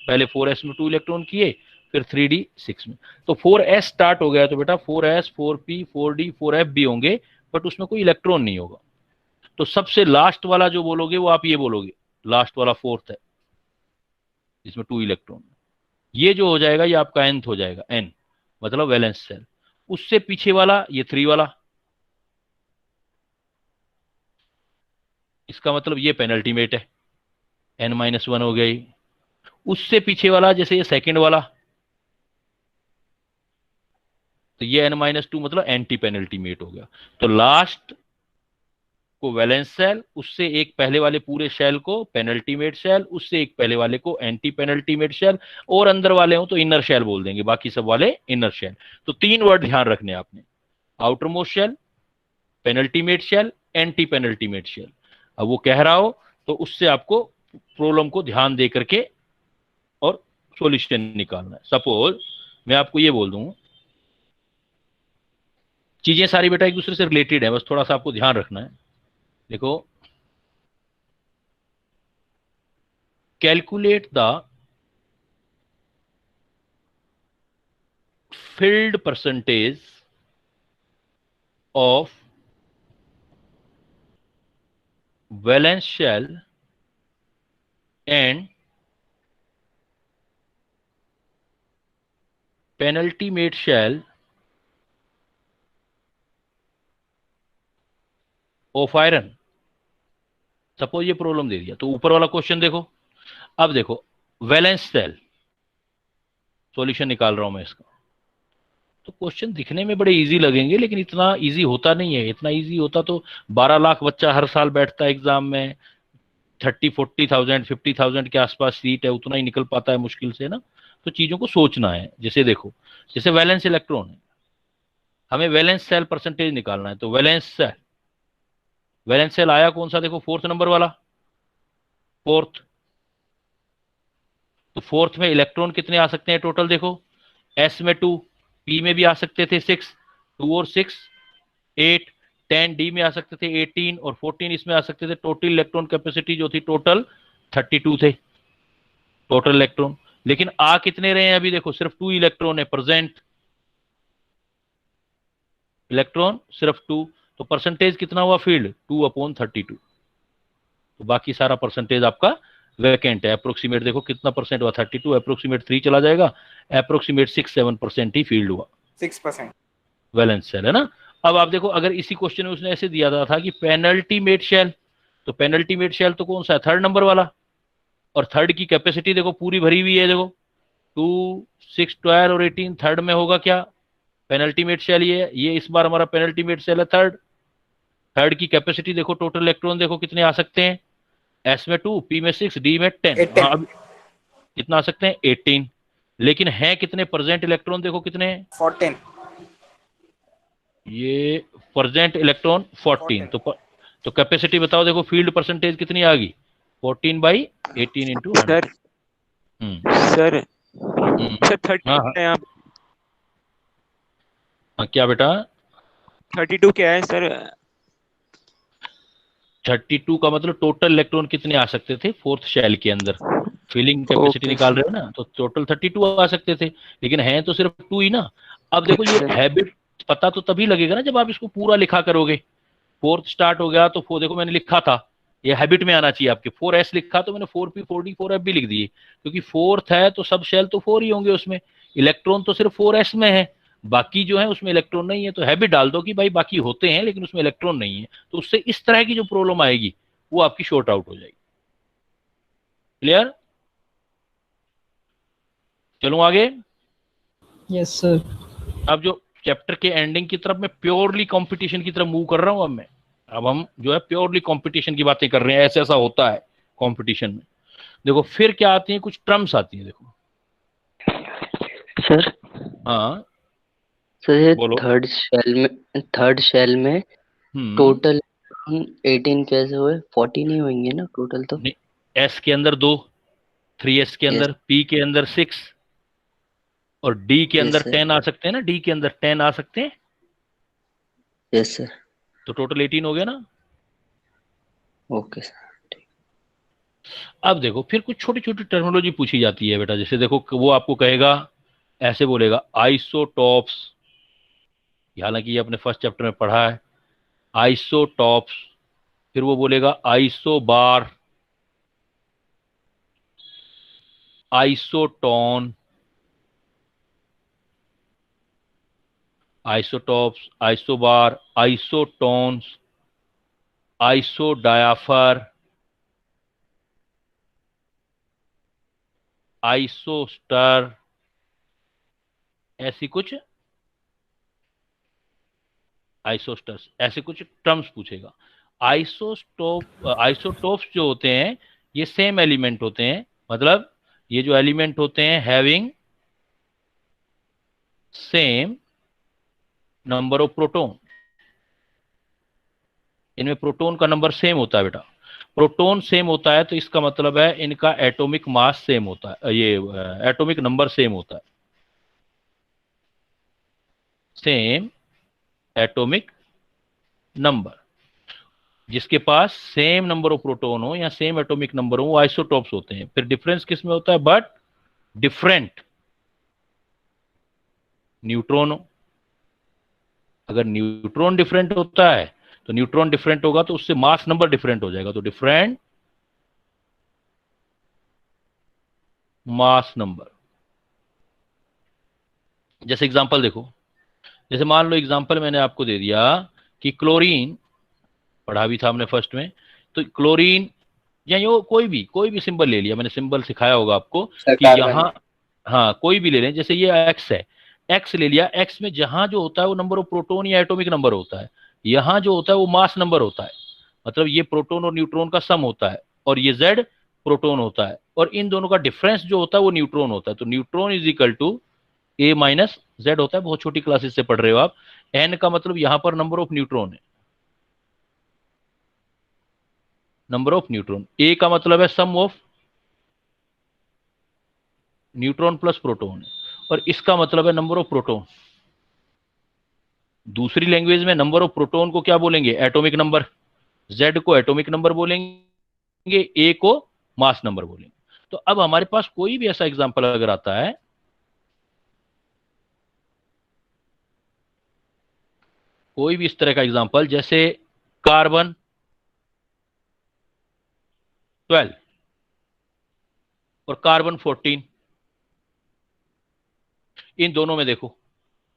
पहले 4s में 2 इलेक्ट्रॉन किए, फिर 3d6 में, तो 4s स्टार्ट हो गया, तो बेटा 4s, 4p, 4d, 4f भी होंगे, बट उसमें कोई इलेक्ट्रॉन नहीं होगा। तो सबसे लास्ट वाला जो बोलोगे वो आप ये बोलोगे, लास्ट वाला फोर्थ है, इसमें 2 इलेक्ट्रॉन, ये जो हो जाएगा ये आपका nth हो जाएगा, n मतलब वैलेंस शेल। उससे पीछे वाला ये 3 वाला, इसका मतलब ये पेनल्टीमेट है, n-1 हो गया ये। उससे पीछे वाला जैसे ये सेकंड वाला, तो ये n-2 मतलब एंटी पेनल्टीमेट हो गया। तो लास्ट को वैलेंस शेल, उससे एक पहले वाले पूरे शेल को पेनल्टीमेट शेल, उससे एक पहले वाले को एंटी पेनल्टीमेट शेल, और अंदर वाले हो तो इनर शेल बोल देंगे, बाकी सब वाले इनर शेल। तो 3 वर्ड ध्यान रखने आपने, outermost shell, penultimate shell, anti penultimate shell. अब वो कह रहा हो तो उससे आपको प्रॉब्लम को ध्यान दे करके और सॉल्यूशन निकालना है। सपोज मैं आपको ये बोल दूं, चीजें सारी बेटा एक दूसरे से रिलेटेड है, बस थोड़ा सा आपको ध्यान रखना है। देखो, calculate the filled percentage of valence shell and penultimate shell of iron, suppose ये प्रॉब्लम दे दिया, तो ऊपर वाला क्वेश्चन देखो। अब देखो वैलेंस सेल, सॉल्यूशन निकाल रहा हूं मैं इसका। तो क्वेश्चन दिखने में बड़े इजी लगेंगे, लेकिन इतना इजी होता नहीं है। इतना इजी होता तो 12 लाख बच्चा हर साल बैठता है एग्जाम में, 30-40,000 50,000 के आसपास सीट है, उतना ही निकल पाता है मुश्किल से ना। तो चीजों को सोचना है। जैसे देखो, जैसे वैलेंस इलेक्ट्रॉन है, हमें वैलेंस सेल परसेंटेज निकालना है। तो वैलेंस सेल आया कौन सा, देखो फोर्थ नंबर वाला, फोर्थ। तो फोर्थ में इलेक्ट्रॉन कितने आ सकते हैं टोटल, देखो एस में 2, पी में भी आ सकते थे 6, 2 और 6 8, 10 डी में आ सकते थे 18 और 14 इसमें आ सकते थे। टोटल इलेक्ट्रॉन कैपेसिटी जो थी टोटल 32 थे टोटल इलेक्ट्रॉन। लेकिन आ कितने रहे हैं अभी, देखो सिर्फ 2 इलेक्ट्रॉन है प्रेजेंट, इलेक्ट्रॉन सिर्फ 2। तो परसेंटेज कितना हुआ फील्ड, 2/32। तो बाकी सारा परसेंटेज आपका वैकेंट है। अप्रोक्सीमेट देखो कितना परसेंट हुआ, 32, अप्रोक्सीमेट 3 चला जाएगा, अप्रोक्सीमेट 6-7% ही फील्ड हुआ, 6%। वैलेंस सेल है ना। अब आप देखो, अगर इसी क्वेश्चन में उसने ऐसे दिया था कि पेनल्टीमेट शेल, तो पेनल्टीमेट शेल तो कौन सा है, थर्ड नंबर वाला। और थर्ड की कैपेसिटी देखो पूरी भरी हुई है, देखो 2, 6, 12 और 18 थर्ड में होगा क्या, पेनल्टीमेट शेल। ये इस बार हमारा पेनल्टीमेट शेल है थर्ड। थर्ड की कैपेसिटी देखो, टोटल इलेक्ट्रॉन देखो कितने आ सकते हैं, एस में 2, पी में 6, डी में 10। 18। हाँ, अब कितना आ सकते हैं, 18। लेकिन है कितने प्रेजेंट इलेक्ट्रॉन, देखो कितने हैं, 14। ये प्रेजेंट इलेक्ट्रॉन 14। तो कैपेसिटी बताओ, देखो फील्ड परसेंटेज कितनी आ गई, 14/18 इंटू 100। सर सर 32 हाँ हाँ है यहाँ, हाँ, क्या बेटा, 32 क्या है सर? 32 का मतलब टोटल इलेक्ट्रॉन कितने आ सकते थे फोर्थ शेल के अंदर, फिलिंग कैपेसिटी ओके निकाल सर। रहे हो ना, तो टोटल 32 आ सकते थे, लेकिन हैं तो सिर्फ 2 ही ना। अब देखो ये सर हैबिट पता तो तभी लगेगा ना जब आप इसको पूरा लिखा करोगे। फोर्थ स्टार्ट हो गया तो देखो मैंने लिखा था, ये हैबिट में आना चाहिए आपके, 4s लिखा तो मैंने 4p 4d 4f भी लिख दिए, क्योंकि फोर्थ है तो सब शेल तो 4 ही होंगे उसमें, इलेक्ट्रॉन तो सिर्फ 4s में है, बाकी जो है उसमें इलेक्ट्रॉन नहीं है। तो हैबिट डाल दो कि भाई बाकी होते हैं लेकिन उसमें इलेक्ट्रॉन नहीं है, तो उससे इस तरह की जो प्रॉब्लम आएगी वो आपकी शॉर्ट आउट हो जाएगी। क्लियर, चलूं आगे। Yes sir. अब जो चैप्टर के एंडिंग की तरफ मैं प्योरली कंपटीशन की तरफ मूव कर रहा हूं। अब हम जो है प्योरली कंपटीशन की बातें कर रहे हैं, ऐसा ऐसा होता है कंपटीशन में। देखो फिर क्या आती है, कुछ टर्म्स आती है, देखो। सर हाँ सर ये बोलो। थर्ड शेल में हम्म टोटल 18 कैसे हुए? 14 ही होंगे ना टोटल तो। एस के अंदर 2, 3s के यस अंदर, पी के अंदर 6 और डी के यस अंदर सर 10 आ सकते हैं ना, डी के अंदर 10 आ सकते हैं, यस सर। तो टोटल 18 हो गया ना। Okay sir. अब देखो फिर कुछ छोटी छोटी टर्मिनोलॉजी पूछी जाती है बेटा, जैसे देखो वो आपको कहेगा, ऐसे बोलेगा आइसोटॉप्स, हालांकि ये अपने फर्स्ट चैप्टर में पढ़ा है, आइसोटॉप्स। फिर वो बोलेगा isobar, isotone, isotopes, isobar, isotones, isodiapher, isoster, ऐसी कुछ आइसोस्टर्स, ऐसे कुछ टर्म्स पूछेगा। आइसोटोप्स जो होते हैं ये सेम एलिमेंट होते हैं, मतलब ये जो एलिमेंट होते हैं having same number of proton, इनमें प्रोटॉन का नंबर सेम होता है बेटा। प्रोटॉन सेम होता है तो इसका मतलब है इनका एटॉमिक मास सेम होता है, ये एटॉमिक नंबर सेम होता है, सेम एटॉमिक नंबर। जिसके पास सेम नंबर ऑफ प्रोटॉन हो या सेम एटॉमिक नंबर हो वो आइसोटॉप्स होते हैं। फिर डिफरेंस किस में होता है, बट डिफरेंट न्यूट्रॉन हो। अगर न्यूट्रॉन डिफरेंट होता है तो न्यूट्रॉन डिफरेंट होगा तो उससे मास नंबर डिफरेंट हो जाएगा, तो डिफरेंट मास नंबर। जैसे एग्जांपल देखो, जैसे मान लो एग्जांपल मैंने आपको दे दिया कि क्लोरीन, पढ़ा भी था हमने फर्स्ट में, तो क्लोरीन या यो कोई भी सिंबल ले लिया, मैंने सिंबल सिखाया होगा आपको कि यहाँ, हाँ कोई भी ले लें, जैसे ये एक्स है, एक्स ले लिया, एक्स में जहां जो होता है वो नंबर ऑफ प्रोटॉन या एटॉमिक नंबर होता है, यहाँ जो होता है वो मास नंबर होता है, मतलब ये प्रोटॉन और न्यूट्रॉन का सम होता है, और ये जेड प्रोटॉन होता है, और इन दोनों का डिफरेंस जो होता है वो न्यूट्रॉन होता है, तो neutron is equal to A minus Z होता है। बहुत छोटी क्लासेस से पढ़ रहे हो आप। एन का मतलब यहां पर नंबर ऑफ न्यूट्रॉन है, नंबर ऑफ न्यूट्रॉन। ए का मतलब है सम ऑफ न्यूट्रॉन प्लस प्रोटॉन, और इसका मतलब है नंबर ऑफ प्रोटॉन। दूसरी लैंग्वेज में नंबर ऑफ प्रोटॉन को क्या बोलेंगे? Atomic number. जेड को एटॉमिक नंबर बोलेंगे, ए को मास नंबर बोलेंगे। तो अब हमारे पास कोई भी ऐसा एग्जांपल अगर आता है, कोई भी इस तरह का एग्जांपल, जैसे कार्बन 12 और कार्बन 14, इन दोनों में देखो,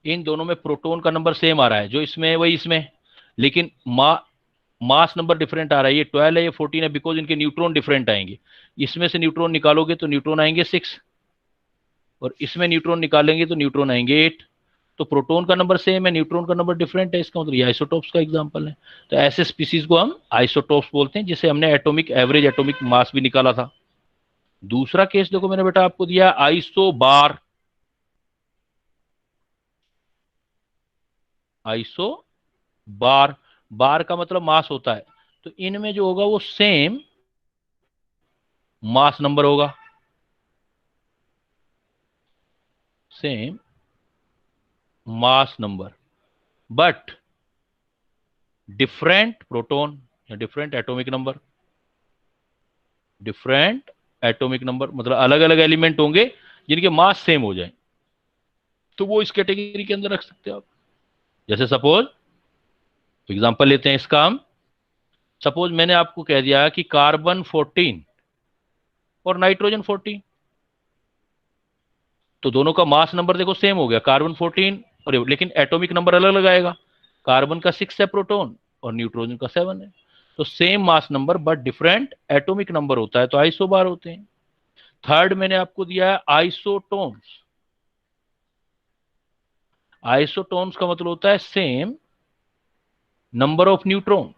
इन दोनों में प्रोटॉन का नंबर सेम आ रहा है, जो इसमें वही इसमें, लेकिन मास नंबर डिफरेंट आ रहा है। ये 12 है, ये 14 है, बिकॉज इनके न्यूट्रॉन डिफरेंट आएंगे। इसमें से न्यूट्रॉन निकालोगे तो न्यूट्रॉन आएंगे 6, और इसमें न्यूट्रॉन निकालेंगे तो न्यूट्रॉन आएंगे 8। तो प्रोटॉन का नंबर सेम है, न्यूट्रॉन का नंबर डिफरेंट है, इसका मतलब ये आइसोटोप्स का एग्जांपल है। तो ऐसे स्पीसीज को हम आइसोटोप्स बोलते हैं, जिसे हमने एटॉमिक एवरेज, एटॉमिक मास भी निकाला था। दूसरा केस देखो, मैंने बेटा आपको दिया आइसोबार। आइसोबार, बार का मतलब मास होता है, तो इनमें जो होगा वो सेम मास नंबर होगा, same mass number, but different proton या different atomic number. Different atomic number मतलब अलग अलग एलिमेंट होंगे जिनके मास सेम हो जाए, तो वो इस कैटेगरी के अंदर रख सकते हो आप। जैसे सपोज एग्जांपल लेते हैं इसका हम, सपोज मैंने आपको कह दिया कि कार्बन 14 और नाइट्रोजन 14, तो दोनों का मास नंबर देखो सेम हो गया, कार्बन 14 और, लेकिन एटॉमिक नंबर अलग अलग आएगा। कार्बन का 6 है प्रोटॉन और न्यूट्रोजन का 7 है, तो same mass number but different atomic number होता है, तो आइसोबार होते हैं। थर्ड मैंने आपको दिया है आइसोटोन्स। आइसोटोन्स का मतलब होता है सेम नंबर ऑफ न्यूट्रॉन।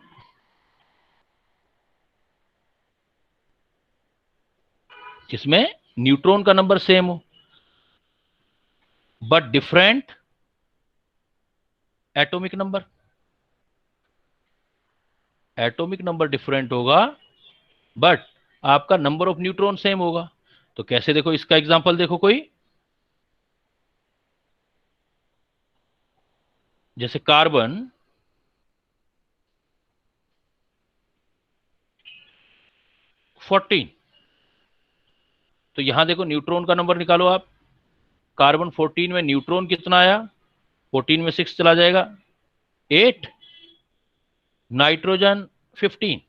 जिसमें न्यूट्रॉन का नंबर सेम हो but different atomic number. Atomic number different होगा बट आपका नंबर ऑफ न्यूट्रॉन सेम होगा। तो कैसे? देखो इसका एग्जांपल देखो, कोई जैसे कार्बन 14, तो यहां देखो न्यूट्रॉन का नंबर निकालो आप। कार्बन 14 में न्यूट्रॉन कितना आया? 14 में 6 चला जाएगा, 8। नाइट्रोजन 15,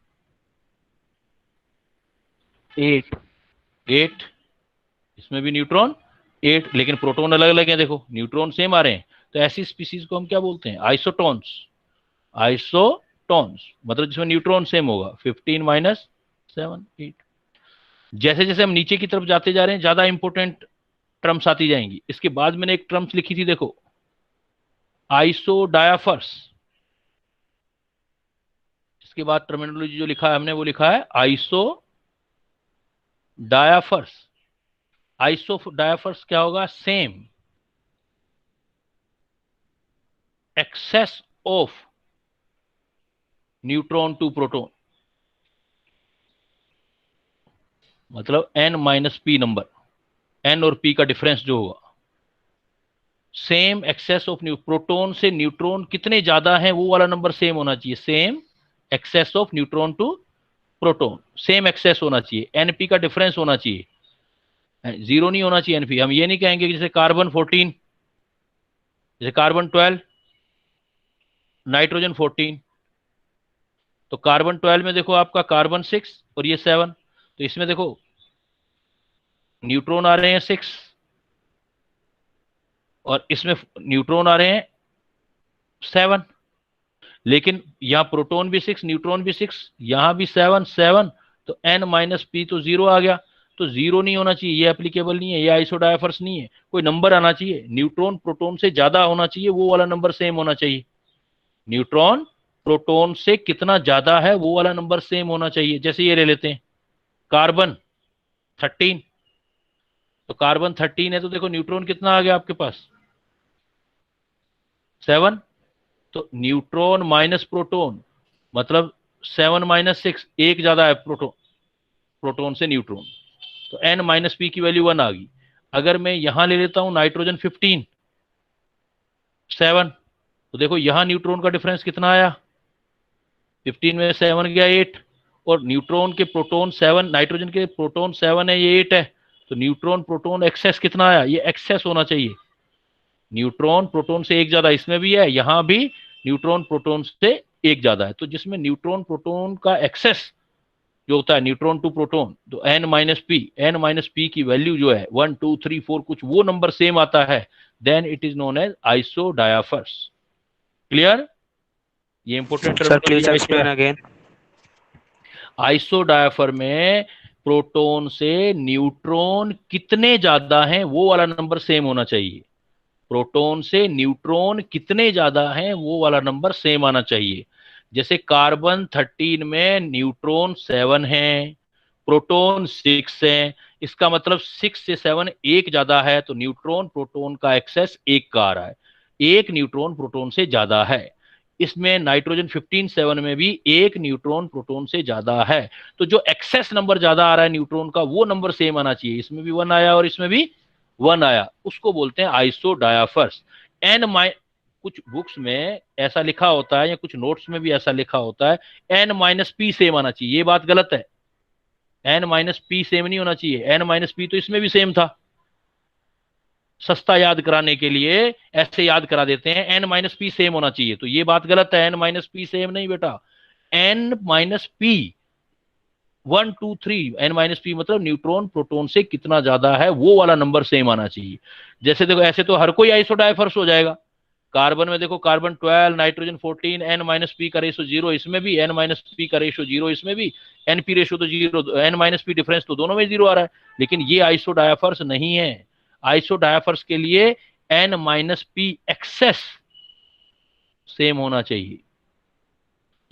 8। इसमें भी न्यूट्रॉन 8, लेकिन प्रोटॉन अलग अलग है, देखो न्यूट्रॉन सेम आ रहे हैं। तो ऐसी स्पीसीज को हम क्या बोलते हैं? आइसोटोन्स। आइसोटोन्स मतलब जिसमें न्यूट्रॉन सेम होगा, 15 माइनस 7, 8। जैसे जैसे हम नीचे की तरफ जाते जा रहे हैं, ज्यादा इंपॉर्टेंट टर्म्स आती जाएंगी। इसके बाद मैंने एक टर्म्स लिखी थी, देखो आइसोडायाफर्स। इसके बाद टर्मिनोलॉजी जो लिखा है हमने, वो लिखा है आइसो डायाफर्स। आइसोडायाफर्स क्या होगा? Same excess of neutron to proton, मतलब n minus P number, n और p का डिफरेंस जो होगा, सेम एक्सेस ऑफ प्रोटॉन से न्यूट्रॉन कितने ज्यादा हैं वो वाला नंबर सेम होना चाहिए। Same excess of neutron to proton, same excess होना चाहिए। np का डिफरेंस होना चाहिए, 0 नहीं होना चाहिए np। हम ये नहीं कहेंगे कि जैसे कार्बन 14, जैसे कार्बन 12, नाइट्रोजन 14, तो कार्बन 12 में देखो आपका कार्बन 6 और ये 7, तो इसमें देखो न्यूट्रॉन आ रहे हैं 6, और इसमें न्यूट्रॉन आ रहे हैं 7, लेकिन यहाँ प्रोटॉन भी 6, न्यूट्रॉन भी 6, यहाँ भी 7 7, तो n माइनस पी तो 0 आ गया। तो 0 नहीं होना चाहिए, ये एप्लीकेबल नहीं है, ये आइसोडायफर्स नहीं है, कोई नंबर आना चाहिए, न्यूट्रॉन प्रोटॉन से ज्यादा होना चाहिए, वो वाला नंबर सेम होना चाहिए। न्यूट्रॉन प्रोटॉन से कितना ज्यादा है वो वाला नंबर सेम होना चाहिए। जैसे ये ले लेते हैं कार्बन 13, तो कार्बन 13 है, तो देखो न्यूट्रॉन कितना आ गया आपके पास 7, तो न्यूट्रॉन माइनस प्रोटॉन मतलब 7 माइनस 6, एक ज्यादा है प्रोटॉन प्रोटॉन से न्यूट्रॉन, तो n माइनस पी की वैल्यू 1 आ गई। अगर मैं यहां ले लेता हूं नाइट्रोजन 15 7, तो देखो यहां न्यूट्रॉन का डिफरेंस कितना आया, 15 में 7 गया 8, और न्यूट्रॉन के प्रोटॉन 7, नाइट्रोजन के प्रोटॉन 7 है, ये 8 है, तो न्यूट्रॉन प्रोटॉन एक्सेस कितना आया, ये एक्सेस होना चाहिए। न्यूट्रॉन प्रोटॉन से एक ज्यादा इसमें भी है, यहां भी न्यूट्रॉन प्रोटॉन से एक ज्यादा है, तो जिसमें न्यूट्रॉन प्रोटॉन का एक्सेस जो होता है न्यूट्रॉन टू प्रोटॉन, तो एन माइनस पी की वैल्यू जो है 1 2 3 4 कुछ वो नंबर सेम आता है, then it is known as isodiaphers. Clear? ये important sir please terminology explain again. Isodiapher में प्रोटॉन से न्यूट्रॉन कितने ज्यादा हैं वो वाला नंबर सेम होना चाहिए। प्रोटॉन से न्यूट्रॉन कितने ज्यादा हैं वो वाला नंबर सेम आना चाहिए। जैसे कार्बन 13 में न्यूट्रॉन 7 है, प्रोटॉन 6 है, इसका मतलब 6 से 7 एक ज्यादा है, तो न्यूट्रॉन प्रोटॉन का एक्सेस एक का आ रहा है, एक न्यूट्रॉन प्रोटॉन से ज्यादा है। इसमें नाइट्रोजन 15 7 में भी एक न्यूट्रॉन प्रोटॉन से ज्यादा है, तो जो एक्सेस नंबर ज्यादा आ रहा है न्यूट्रॉन का वो नंबर सेम आना चाहिए। इसमें भी 1 आया और इसमें भी 1 आया, उसको बोलते हैं आइसोडायाफर्स। एन माइ कुछ बुक्स में ऐसा लिखा होता है या कुछ नोट्स में भी ऐसा लिखा होता है एन माइनस पी सेम आना चाहिए, ये बात गलत है। एन माइनस पी सेम नहीं होना चाहिए, एन माइनस पी तो इसमें भी सेम था, सस्ता याद कराने के लिए ऐसे याद करा देते हैं एन माइनस पी सेम होना चाहिए, तो ये बात गलत है, एन माइनस पी सेम नहीं बेटा, n minus P 1 2 3, n minus P मतलब न्यूट्रॉन प्रोटॉन से कितना ज्यादा है वो वाला नंबर सेम आना चाहिए। जैसे देखो ऐसे तो हर कोई आइसोडायफर्स हो जाएगा। कार्बन में देखो carbon 12, nitrogen 14, n minus P का रेशो 0, इसमें भी एन माइनस पी का रेशो 0, इसमें भी एन पी रेशो तो 0, एन माइनस पी डिफरेंस तो दोनों में 0 आ रहा है, लेकिन ये आइसोडायफर्स नहीं है। आइसोडायफर्स के लिए n minus P excess same होना चाहिए,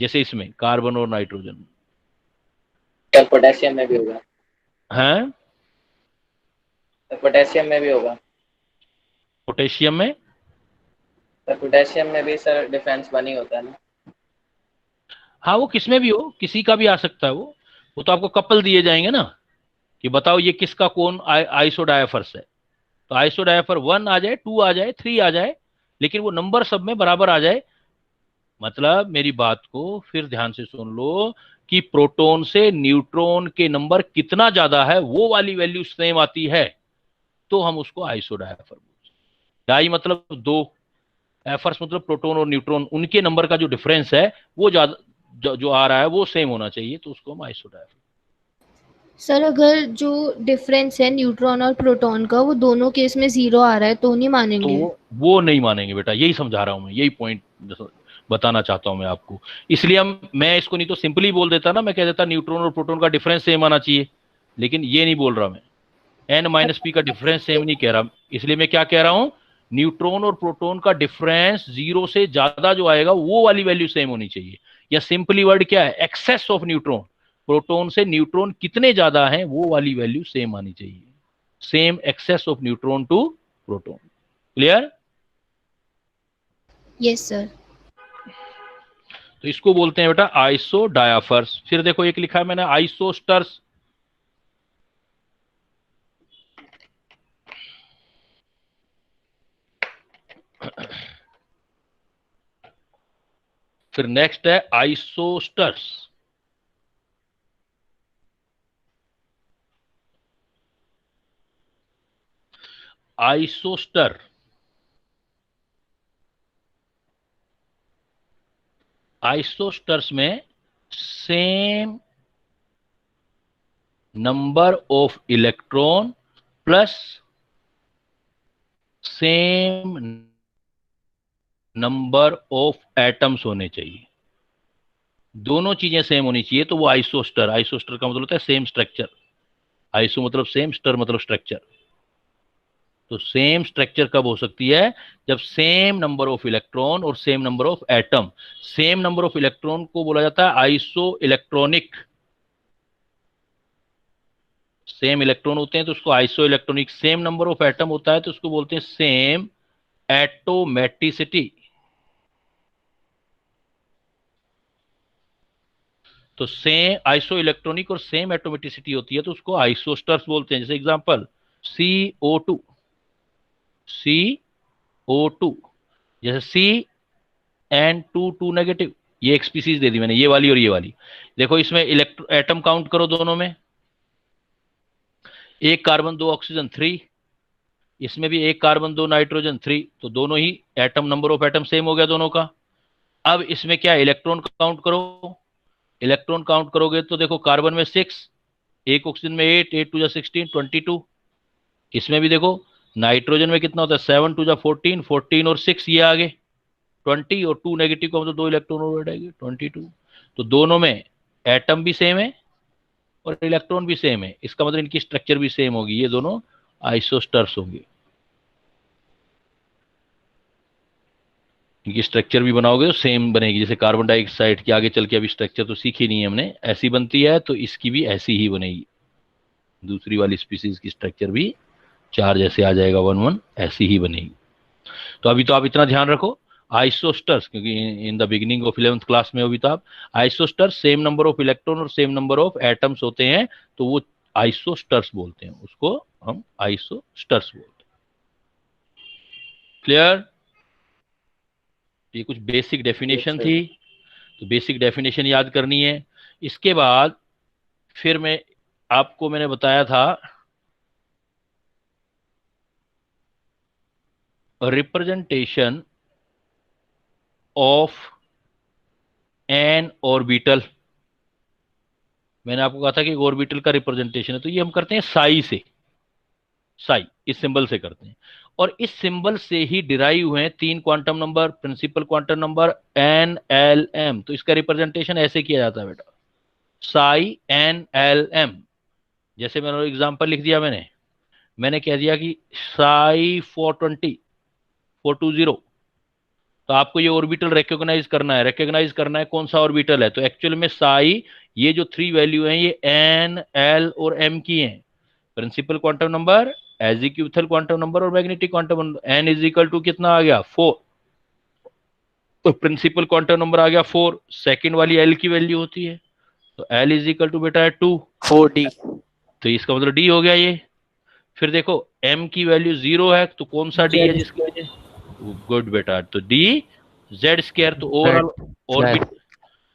जैसे इसमें कार्बन और नाइट्रोजन। सर पोटेशियम में भी होगा, है पोटेशियम में भी होगा, पोटेशियम में, सर पोटेशियम में भी सर डिफरेंस बनी होता है ना। हाँ वो किसमें भी हो, किसी का भी आ सकता है वो तो आपको कपल दिए जाएंगे ना कि बताओ ये किसका कौन आइसोडायफर्स है, तो आइसोडायफर 1 आ जाए, 2 आ जाए, 3 आ जाए, लेकिन वो नंबर सब में बराबर आ जाए। मतलब मेरी बात को फिर ध्यान से सुन लो कि प्रोटॉन से न्यूट्रॉन के नंबर कितना ज्यादा है वो वाली वैल्यू सेम आती है, तो हम उसको आइसोडायफर बोलते हैं। डाई मतलब दो, एफर्स मतलब प्रोटॉन और न्यूट्रॉन, उनके नंबर का जो डिफरेंस है वो ज्यादा जो आ रहा है वो सेम होना चाहिए, तो उसको हम आइसोडायफर। सर अगर जो डिफरेंस है न्यूट्रॉन और प्रोटॉन का वो दोनों केस में 0 आ रहा है तो नहीं मानेंगे? तो वो नहीं मानेंगे बेटा, यही समझा रहा हूं मैं, यही पॉइंट बताना चाहता हूं मैं आपको। इसलिए मैं इसको नहीं तो सिंपली बोल देता ना, मैं कह देता न्यूट्रॉन और प्रोटॉन का डिफरेंस सेम आना चाहिए, लेकिन ये नहीं बोल रहा मैं, एन माइनस पी का डिफरेंस सेम नहीं कह रहा। इसलिए मैं क्या कह रहा हूं, न्यूट्रॉन और प्रोटॉन का डिफरेंस 0 से ज्यादा जो आएगा वो वाली वैल्यू सेम होनी चाहिए, या सिंपली वर्ड क्या है, एक्सेस ऑफ न्यूट्रॉन, प्रोटॉन से न्यूट्रॉन कितने ज्यादा हैं वो वाली वैल्यू सेम आनी चाहिए, same excess of neutron to proton. Clear? Yes sir. तो इसको बोलते हैं बेटा आइसोडायाफर्स। फिर देखो एक लिखा है मैंने आइसोस्टर्स, फिर नेक्स्ट है आइसोस्टर्स। आइसोस्टर आइसोस्टर्स में same number of electron plus same number of atoms होने चाहिए, दोनों चीजें सेम होनी चाहिए, तो वो आइसोस्टर, आइसोस्टर का मतलब होता है सेम स्ट्रक्चर, आइसो मतलब सेम, स्टर मतलब स्ट्रक्चर। तो सेम स्ट्रक्चर कब हो सकती है, जब सेम नंबर ऑफ इलेक्ट्रॉन और same number of atom, same number of electron को बोला जाता है आइसो इलेक्ट्रॉनिक, सेम इलेक्ट्रॉन होते हैं तो उसको iso electronic, same number of atom होता है तो उसको बोलते हैं सेम एटोमेटिसिटी। तो सेम आइसो इलेक्ट्रॉनिक और सेम एटोमेटिसिटी होती है तो उसको आइसोस्टर्स बोलते हैं। जैसे एग्जांपल CO2, CO2, जैसे CN2 नेगेटिव, ये एक स्पीसीज दे दी मैंने, ये वाली और ये वाली। देखो इसमें इलेक्ट्रो एटम काउंट करो दोनों में, एक कार्बन दो ऑक्सीजन 3, इसमें भी एक कार्बन दो नाइट्रोजन 3, तो दोनों ही atom, number of atom same हो गया दोनों का। अब इसमें क्या इलेक्ट्रॉन काउंट करो, इलेक्ट्रॉन काउंट करोगे तो देखो कार्बन में 6, एक ऑक्सीजन में 8, 8 टू जा 16, 22। इसमें भी देखो नाइट्रोजन में कितना होता है, 7 टू जा 14, 14 और 6 ये आगे 20, और 2 नेगेटिव का मतलब 2 इलेक्ट्रॉन और बैठेगी 22। तो दोनों में एटम भी सेम है और इलेक्ट्रॉन भी सेम है, इसका मतलब इनकी स्ट्रक्चर भी सेम होगी, ये दोनों आइसोस्टर्स होंगे। इनकी स्ट्रक्चर भी बनाओगे तो सेम बनेगी, जैसे कार्बन डाइऑक्साइड की आगे चल के अभी स्ट्रक्चर तो सीखी नहीं है हमने, ऐसी बनती है तो इसकी भी ऐसी ही बनेगी, दूसरी वाली स्पीसीज की स्ट्रक्चर भी 4 जैसे आ जाएगा, 1 1 ऐसी ही बनेगी। तो अभी तो आप इतना ध्यान रखो, आइसोस्टर्स, क्योंकि in the beginning of 11th class में अभी तो आप आइसोस्टर्स सेम नंबर ऑफ इलेक्ट्रॉन और सेम नंबर ऑफ एटम्स होते हैं तो वो आइसोस्टर्स बोलते हैं, उसको हम आइसोस्टर्स बोलते हैं। क्लियर? ये कुछ बेसिक डेफिनेशन sir. थी, तो बेसिक डेफिनेशन याद करनी है। इसके बाद फिर मैंने बताया था रिप्रेजेंटेशन ऑफ एन ऑर्बिटल। मैंने आपको कहा था कि ऑर्बिटल का रिप्रेजेंटेशन है, तो ये हम करते हैं साई से, साई इस सिंबल से करते हैं, और इस सिंबल से ही डिराइव हुए हैं 3 quantum number, principal quantum number NLM। तो इसका रिप्रेजेंटेशन ऐसे किया जाता है बेटा, साई NLM। जैसे मैंने एग्जांपल लिख दिया, मैंने कह दिया कि साई 420, तो आपको ये ऑर्बिटल रिकॉग्नाइज करना है कौन सा ऑर्बिटल है। तो एक्चुअल में साई, ये जो 3 वैल्यू हैं ये N, L और M की हैं, principal quantum number, azimuthal quantum number और magnetic quantum number. N is equal to कितना आ गया 4, तो प्रिंसिपल क्वांटम नंबर आ गया 4, सेकंड वाली L की वैल्यू होती है, तो L इज इक्वल टू बेटा है 2, 4D। तो इसका मतलब D हो गया ये। फिर देखो M की वैल्यू 0 है, तो कौन सा D है जिसकी वजह, गुड बेटा, तो D Z²। तो ओवरऑल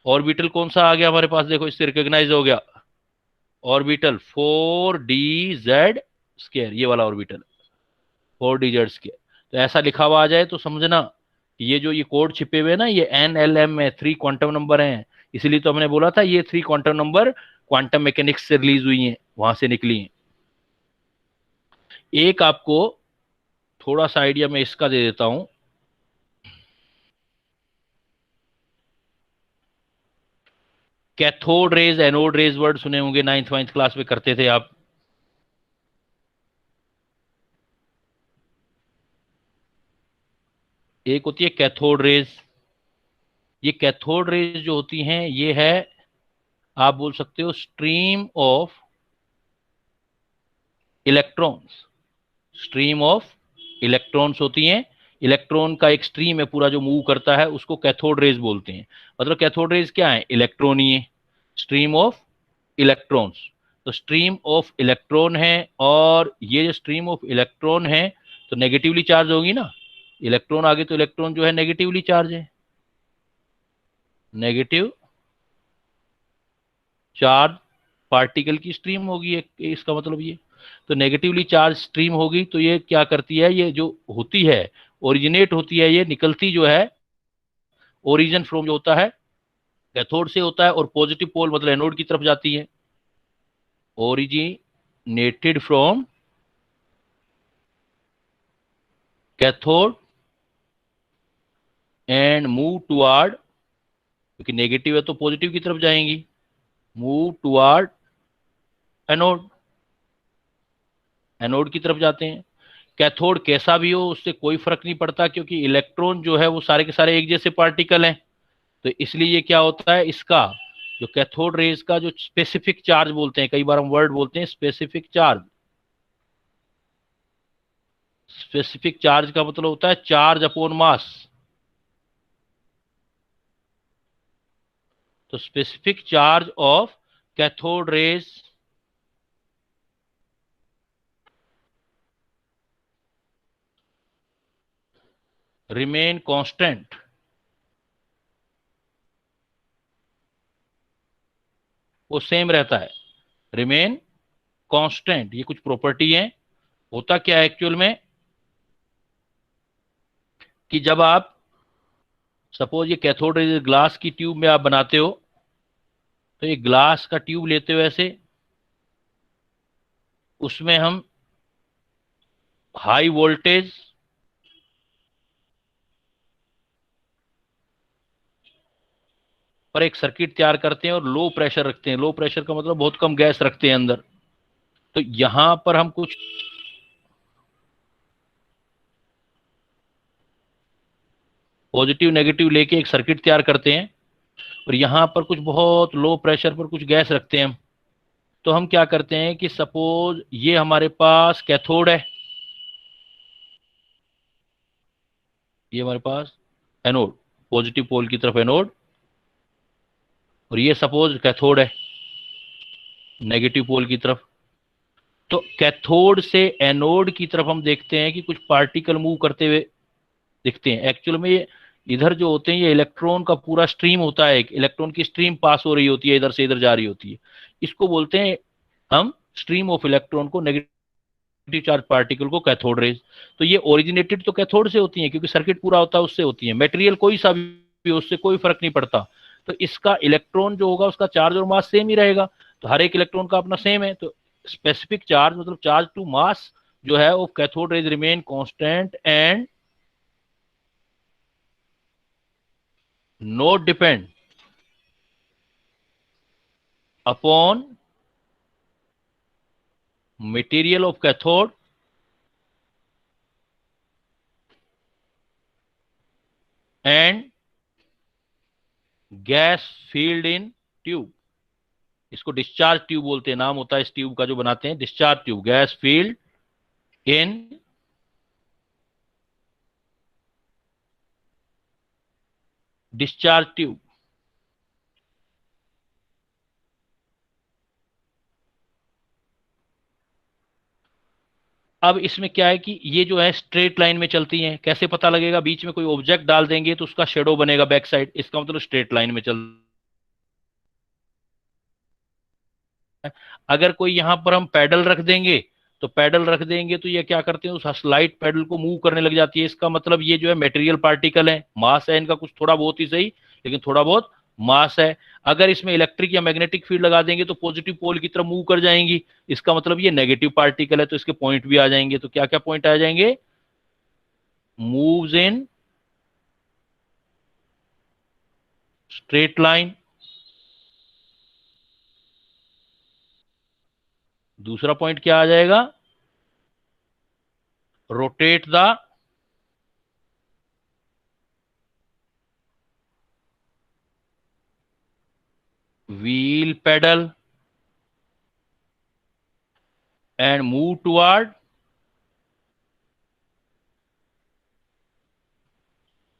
ऑर्बिटल कौन सा आ गया हमारे पास, देखो इससे रिकॉग्नाइज हो गया ऑर्बिटल 4DZ², ये वाला ऑर्बिटल 4DZ²। तो ऐसा लिखा हुआ आ जाए तो समझना ये जो ये कोड छिपे हुए ना ये NLM में 3 क्वांटम नंबर हैं, इसलिए तो हमने बोला था ये 3 क्वांटम नंबर क्वांटम मैकेनिक्स से रिलीज हुई हैं, वहां से निकली हैं। एक आपको थोड़ा सा आइडिया मैं इसका दे देता हूं, cathode rays anode rays word सुने होंगे, 9th 9th क्लास में करते थे आप। एक होती है कैथोड रेज, ये कैथोड रेज जो होती हैं ये है, आप बोल सकते हो stream of electrons, stream of electrons होती हैं, इलेक्ट्रॉन का एक स्ट्रीम है पूरा जो मूव करता है, उसको कैथोड रेज बोलते हैं। मतलब कैथोड रेज क्या है, इलेक्ट्रॉन ही है, स्ट्रीम ऑफ इलेक्ट्रॉन्स। तो स्ट्रीम ऑफ इलेक्ट्रॉन है, और ये जो स्ट्रीम ऑफ इलेक्ट्रॉन है तो नेगेटिवली चार्ज होगी ना, इलेक्ट्रॉन आगे तो इलेक्ट्रॉन जो है नेगेटिवली चार्ज है, नेगेटिव चार्ज पार्टिकल की स्ट्रीम होगी इसका मतलब ये। तो नेगेटिवली चार्ज स्ट्रीम होगी तो ये क्या करती है, ये जो होती है ओरिजिनेट होती है, ये निकलती जो है ओरिजिन फ्रॉम जो होता है कैथोड से होता है, और पॉजिटिव पोल मतलब एनोड की तरफ जाती है, originated from cathode and move toward, क्योंकि नेगेटिव है तो पॉजिटिव की तरफ जाएंगी, मूव टुवार्ड एनोड, एनोड की तरफ जाते हैं। कैथोड कैसा भी हो उससे कोई फर्क नहीं पड़ता, क्योंकि इलेक्ट्रॉन जो है वो सारे के सारे एक जैसे पार्टिकल हैं। तो इसलिए ये क्या होता है, इसका जो कैथोड रेज का जो स्पेसिफिक चार्ज बोलते हैं, कई बार हम वर्ड बोलते हैं स्पेसिफिक चार्ज। स्पेसिफिक चार्ज का मतलब होता है चार्ज अपॉन मास। तो specific charge of cathode rays remain constant, वो सेम रहता है, रिमेन कांस्टेंट। ये कुछ प्रॉपर्टी है। होता क्या है एक्चुअल में कि जब आप सपोज ये कैथोड रेज ग्लास की ट्यूब में आप बनाते हो, तो ये ग्लास का ट्यूब लेते हो ऐसे, उसमें हम हाई वोल्टेज पर एक सर्किट तैयार करते हैं और लो प्रेशर रखते हैं। लो प्रेशर का मतलब बहुत कम गैस रखते हैं अंदर। तो यहां पर हम कुछ पॉजिटिव नेगेटिव लेके एक सर्किट तैयार करते हैं, और यहां पर कुछ बहुत लो प्रेशर पर कुछ गैस रखते हैं हम। तो हम क्या करते हैं कि सपोज ये हमारे पास कैथोड है, ये हमारे पास एनोड, पॉजिटिव पोल की तरफ एनोड, और ये सपोज कैथोड है नेगेटिव पोल की तरफ। तो कैथोड से एनोड की तरफ हम देखते हैं कि कुछ पार्टिकल मूव करते हुए दिखते हैं। एक्चुअल में ये इधर जो होते हैं ये इलेक्ट्रॉन का पूरा स्ट्रीम होता है, एक इलेक्ट्रॉन की स्ट्रीम पास हो रही होती है, इधर से इधर जा रही होती है। इसको बोलते हैं हम स्ट्रीम ऑफ इलेक्ट्रॉन को, नेगेटिव चार्ज पार्टिकल को कैथोड रेज। तो ये ओरिजिनेटेड तो कैथोड से होती है, क्योंकि सर्किट पूरा होता है उससे होती है। मटेरियल कोई सा भी हो, उससे कोई फर्क नहीं पड़ता। तो इसका इलेक्ट्रॉन जो होगा उसका चार्ज और मास सेम ही रहेगा। तो हर एक इलेक्ट्रॉन का अपना सेम है। तो स्पेसिफिक चार्ज मतलब चार्ज टू मास जो है वो cathode rays remain constant and not depend upon material of cathode and gas filled in tube। इसको डिस्चार्ज ट्यूब बोलते हैं, नाम होता है इस ट्यूब का जो बनाते हैं, डिस्चार्ज ट्यूब, गैस फील्ड इन डिस्चार्ज ट्यूब। अब इसमें क्या है कि ये जो है स्ट्रेट लाइन में चलती हैं। कैसे पता लगेगा, बीच में कोई ऑब्जेक्ट डाल देंगे तो उसका शेडो बनेगा बैक साइड, इसका मतलब स्ट्रेट लाइन में चल। अगर कोई यहां पर हम पैडल रख देंगे तो ये क्या करते हैं, उस स्लाइड पैडल को मूव करने लग जाती है। इसका मतलब ये जो है मटेरियल पार्टिकल है, मास है इनका, कुछ थोड़ा बहुत ही सही लेकिन थोड़ा बहुत मास है। अगर इसमें इलेक्ट्रिक या मैग्नेटिक फील्ड लगा देंगे तो पॉजिटिव पोल की तरफ मूव कर जाएंगी, इसका मतलब ये नेगेटिव पार्टिकल है, तो इसके पॉइंट भी आ जाएंगे। तो क्या क्या पॉइंट आ जाएंगे, मूव्स इन स्ट्रेट लाइन। दूसरा पॉइंट क्या आ जाएगा, rotate the wheel pedal and move toward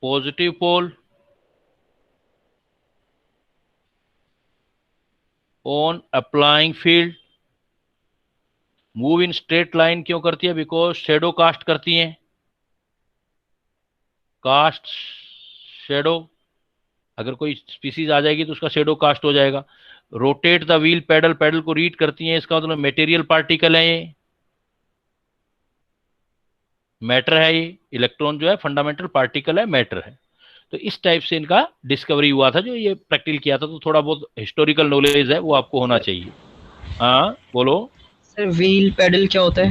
positive pole on applying field। Move in straight line क्यों करती है, बिकॉज शेडो कास्ट करती हैं, कास्ट शेडो। अगर कोई स्पीसीज आ जाएगी तो उसका शेडो कास्ट हो जाएगा। Rotate the wheel paddle, paddle को रीड करती हैं, इसका मतलब मटेरियल पार्टिकल है, ये मैटर है, ये इलेक्ट्रॉन जो है फंडामेंटल पार्टिकल है, मैटर है। तो इस टाइप से इनका डिस्कवरी हुआ था, जो ये प्रैक्टिकल किया था। तो थोड़ा बहुत हिस्टोरिकल नॉलेज है वो आपको होना चाहिए। हाँ बोलो सर व्हील पैडल क्या होता है?